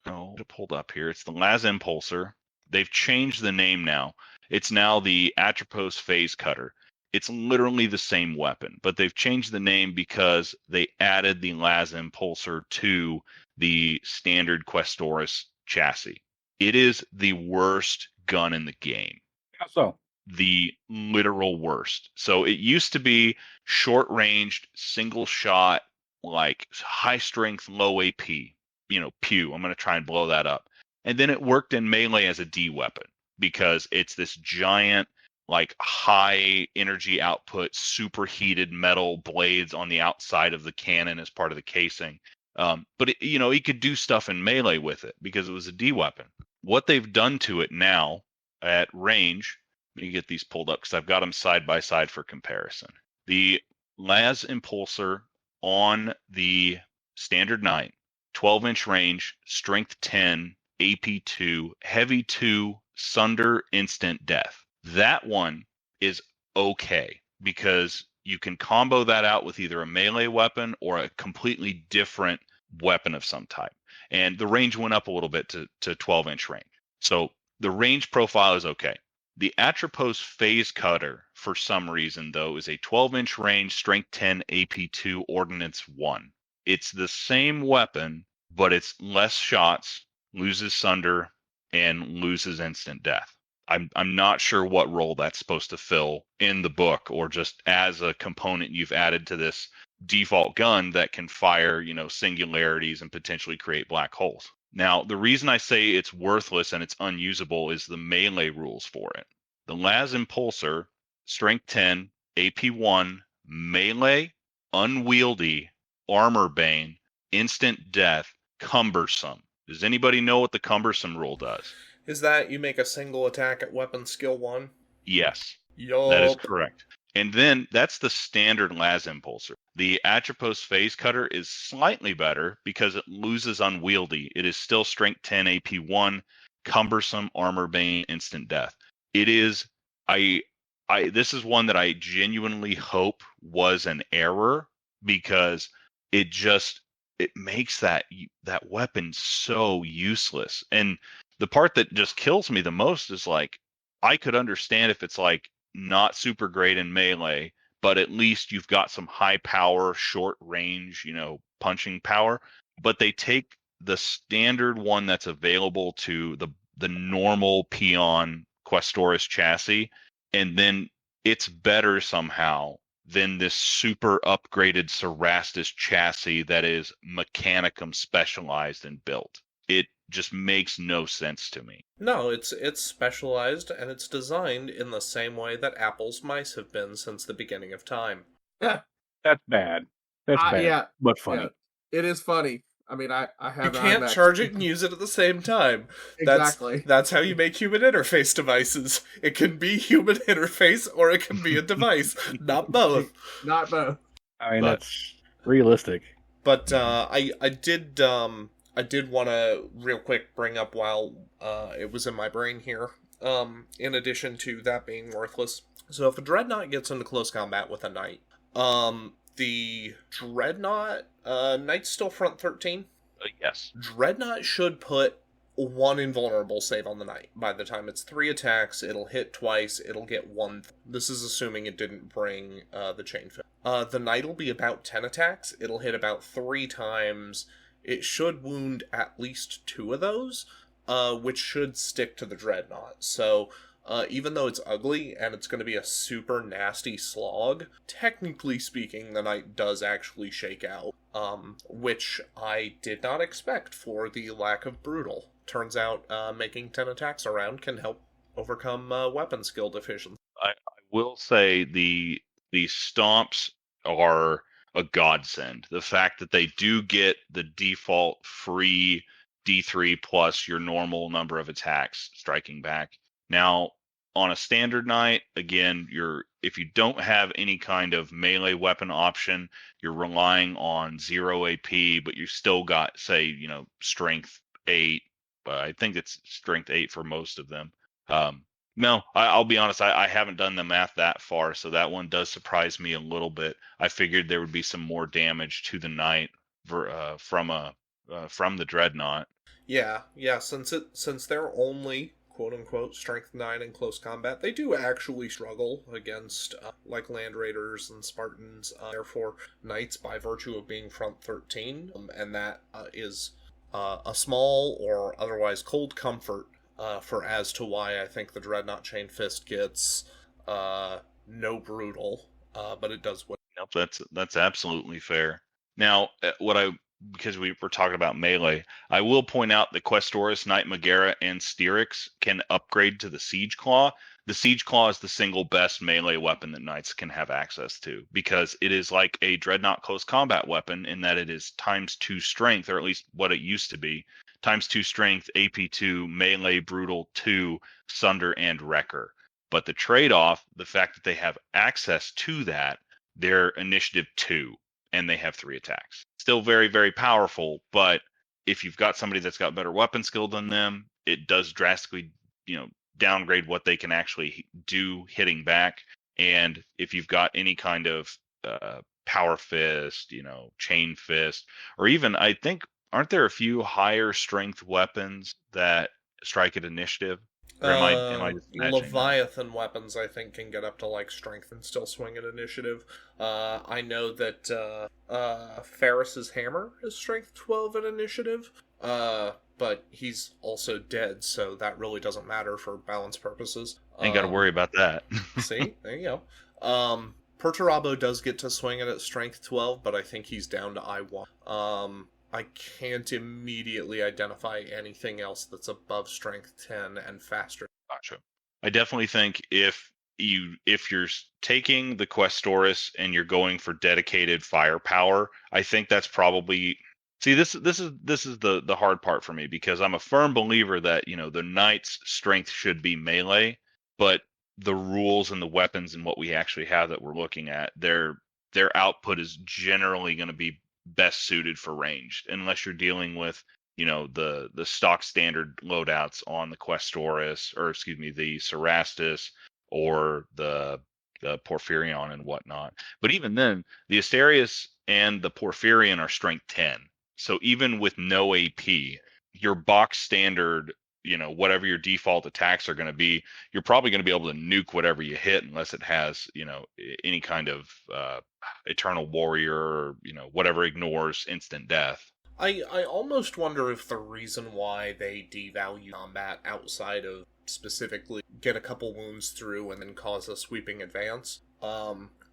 pulled up here, it's the Las Impulsor. They've changed the name now. It's now the Atropos Phase Cutter. It's literally the same weapon, but they've changed the name because they added the Las Impulsor to the standard Questoris chassis. It is the worst gun in the game. How so? The literal worst. So it used to be short-ranged, single shot, like high strength, low AP. Pew. I'm going to try and blow that up. And then it worked in melee as a D weapon because it's this giant, like high energy output, superheated metal blades on the outside of the cannon as part of the casing. But he could do stuff in melee with it because it was a D weapon. What they've done to it now at range, let me get these pulled up because I've got them side by side for comparison. The Las Impulsor on the standard Knight, 12-inch range, strength 10, AP 2, heavy 2, sunder, instant death. That one is okay because you can combo that out with either a melee weapon or a completely different weapon of some type. And the range went up a little bit to 12-inch range. So the range profile is okay. The Atropos Phase Cutter, for some reason, though, is a 12-inch range, strength 10, AP 2, ordnance 1. It's the same weapon, but it's less shots, loses sunder, and loses instant death. I'm not sure what role that's supposed to fill in the book or just as a component you've added to this default gun that can fire, singularities and potentially create black holes. Now, the reason I say it's worthless and it's unusable is the melee rules for it. The Las Impulsor, strength 10, AP 1, melee, unwieldy, armor bane, instant death, cumbersome. Does anybody know what the cumbersome rule does? Is that you make a single attack at weapon skill 1? Yes. Yup. That is correct. And then that's the standard Las Impulsor. The Atropos Phase Cutter is slightly better because it loses unwieldy. It is still strength 10 AP 1, cumbersome, armor bane, instant death. It is this is one that I genuinely hope was an error because it makes that weapon so useless. And the part that just kills me the most is like I could understand if it's like not super great in melee, but at least you've got some high power, short range, punching power. But they take the standard one that's available to the normal peon Questoris chassis, and then it's better somehow than this super upgraded Cerastus chassis that is Mechanicum specialized and built. It just makes no sense to me. No, it's specialized and it's designed in the same way that Apple's mice have been since the beginning of time. Yeah, That's bad. That's bad. Yeah, but funny. Yeah. It is funny. I mean, I have. You can't charge it and use it at the same time. Exactly. That's how you make human interface devices. It can be human interface or it can be a device. Not both. Not both. I mean, that's realistic. But I did want to real quick bring up while it was in my brain here. In addition to that being worthless, so if a Dreadnought gets into close combat with a Knight, the Dreadnought, Knight's still front 13? Yes. Dreadnought should put one invulnerable save on the Knight. By the time it's 3 attacks, it'll hit twice, it'll get 1. This is assuming it didn't bring the chain fit. The Knight will be about 10 attacks, it'll hit about 3 times. It should wound at least 2 of those, which should stick to the Dreadnought. So, even though it's ugly and it's going to be a super nasty slog, technically speaking, the Knight does actually shake out, which I did not expect for the lack of brutal. Turns out making 10 attacks around can help overcome weapon skill deficiency. I will say the stomps are a godsend. The fact that they do get the default free D3 plus your normal number of attacks striking back. Now, on a standard Knight, again, if you don't have any kind of melee weapon option, you're relying on 0 AP, but you still got, say, strength 8. I think it's strength 8 for most of them. No, I'll be honest, I haven't done the math that far, so that one does surprise me a little bit. I figured there would be some more damage to the Knight from the Dreadnought. Yeah, since they're only quote-unquote strength 9 in close combat. They do actually struggle against like Land Raiders and Spartans, therefore Knights, by virtue of being front 13, and that is a small or otherwise cold comfort for as to why I think the Dreadnought Chain Fist gets no brutal, but it does what. Nope, that's absolutely fair. Now, because we were talking about melee, I will point out that Questoris, Knight Megara, and Styrax can upgrade to the Siege Claw. The Siege Claw is the single best melee weapon that Knights can have access to, because it is like a Dreadnought close combat weapon in that it is ×2 strength, or at least what it used to be, ×2 strength, AP2, melee, brutal 2, sunder, and wrecker. But the trade-off, the fact that they have access to that, they're initiative 2, and they have 3 attacks. Still very, very powerful, but if you've got somebody that's got better weapon skill than them, it does drastically, downgrade what they can actually do hitting back. And if you've got any kind of power fist, chain fist, or even, I think, aren't there a few higher strength weapons that strike at initiative? Or am I just imagining Leviathan weapons, I think, can get up to like strength and still swing at initiative. I know that Ferris's hammer is strength 12 at initiative, but he's also dead, so that really doesn't matter for balance purposes. Ain't got to worry about that. See, there you go. Perturabo does get to swing it at strength 12, but I think he's down to I1. I can't immediately identify anything else that's above strength 10 and faster. Gotcha. I definitely think if you're taking the Questoris and you're going for dedicated firepower, I think that's probably. See, this is the hard part for me, because I'm a firm believer that the Knight's strength should be melee, but the rules and the weapons and what we actually have that we're looking at, their output is generally going to be best suited for ranged, unless you're dealing with the stock standard loadouts on the Questoris, or the Cerastus, or the Porphyrion and whatnot. But even then, the Asterius and the Porphyrion are strength 10. So even with no AP, your box standard, whatever your default attacks are going to be, you're probably going to be able to nuke whatever you hit, unless it has, any kind of Eternal Warrior, or, whatever ignores instant death. I almost wonder if the reason why they devalue combat outside of specifically get a couple wounds through and then cause a sweeping advance,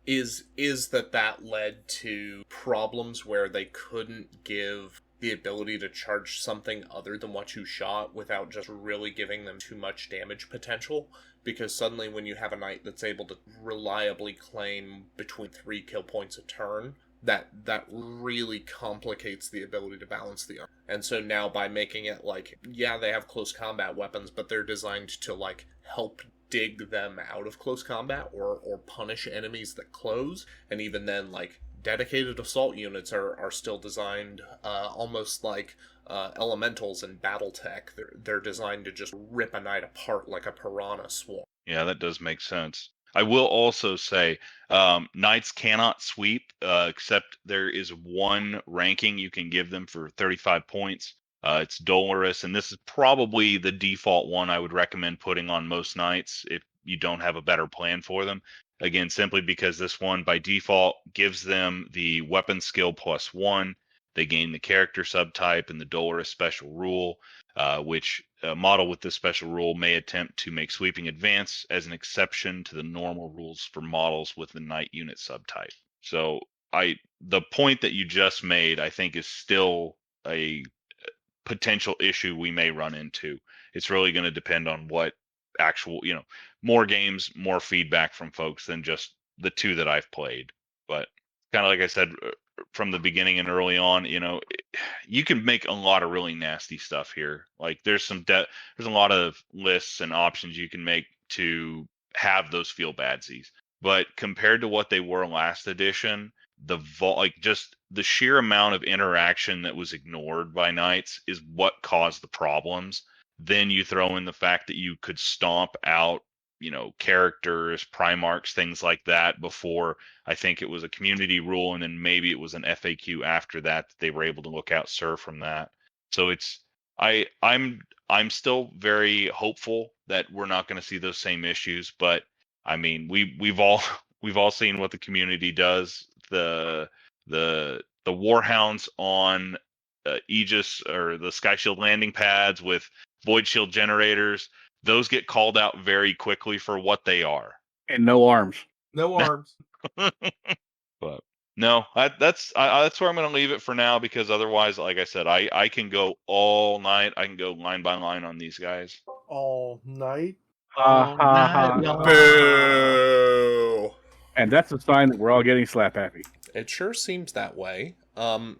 is that led to problems where they couldn't give the ability to charge something other than what you shot without just really giving them too much damage potential. Because suddenly when you have a knight that's able to reliably claim between 3 kill points a turn, that really complicates the ability to balance the arm. And so now by making it they have close combat weapons, but they're designed to help dig them out of close combat or punish enemies that close. And even then, dedicated assault units are still designed almost like elementals in BattleTech. They're designed to just rip a knight apart like a piranha swarm. Yeah, that does make sense. I will also say Knights cannot sweep, except there is one ranking you can give them for 35 points. It's Dolorous, and this is probably the default one I would recommend putting on most Knights if you don't have a better plan for them. Again, simply because this one by default gives them the weapon skill +1. They gain the character subtype and the Dolorous special rule, which a model with this special rule may attempt to make sweeping advance as an exception to the normal rules for models with the Knight unit subtype. So the point that you just made, I think, is still a potential issue we may run into. It's really going to depend on what actual, more games, more feedback from folks than just the 2 that I've played. But kind of like I said from the beginning and early on, you can make a lot of really nasty stuff here. There's a lot of lists and options you can make to have those feel badsies. But compared to what they were last edition, just the sheer amount of interaction that was ignored by Knights is what caused the problems. Then you throw in the fact that you could stomp out, characters, Primarchs, things like that before. I think it was a community rule, and then maybe it was an FAQ after that they were able to look out Sir from that. So I'm I'm still very hopeful that we're not going to see those same issues. But I mean, we've all seen what the community does. The Warhounds on Aegis or the Sky Shield landing pads with Void Shield generators, those get called out very quickly for what they are. And no arms. No arms. But no, that's where I'm going to leave it for now, because otherwise, like I said, I can go all night. I can go line by line on these guys. All night. Boo! And that's a sign that we're all getting slap happy. It sure seems that way.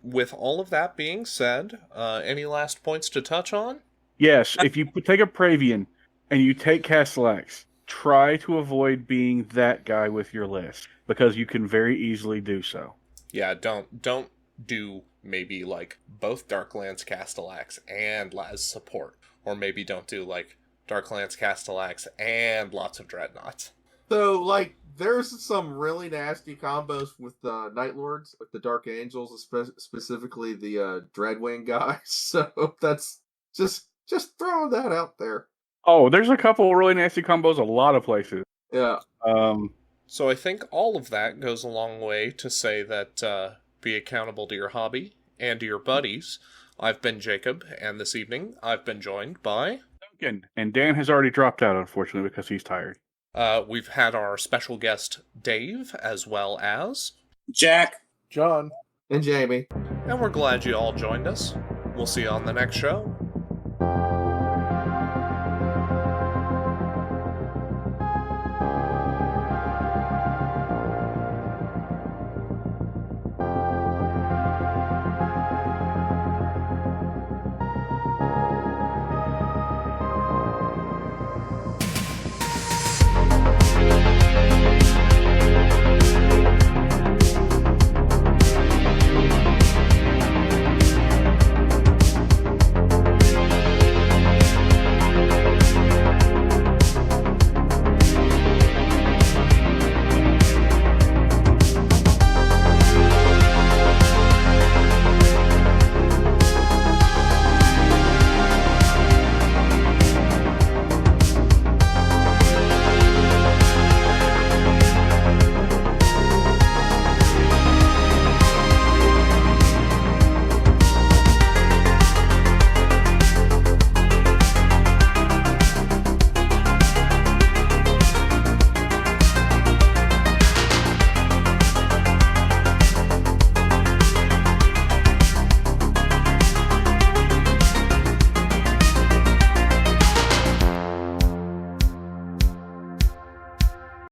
With all of that being said, any last points to touch on? Yes, if you take a Pravian and you take Castellax, try to avoid being that guy with your list, because you can very easily do so. Yeah, don't do maybe like both Darklands Castellax and Laz support, or maybe don't do like Darklands Castellax and lots of Dreadnoughts. So, like, there's some really nasty combos with the Night Lords, like the Dark Angels, specifically the Dreadwing guys. So that's just throwing that out there. Oh, there's a couple of really nasty combos a lot of places. Yeah. So I think all of that goes a long way to say that be accountable to your hobby and to your buddies. I've been Jacob, and this evening I've been joined by Duncan. And Dan has already dropped out, unfortunately, because he's tired. We've had our special guest Dave, as well as Jack, John. And Jamie. and we're glad you all joined us. We'll see you on the next show.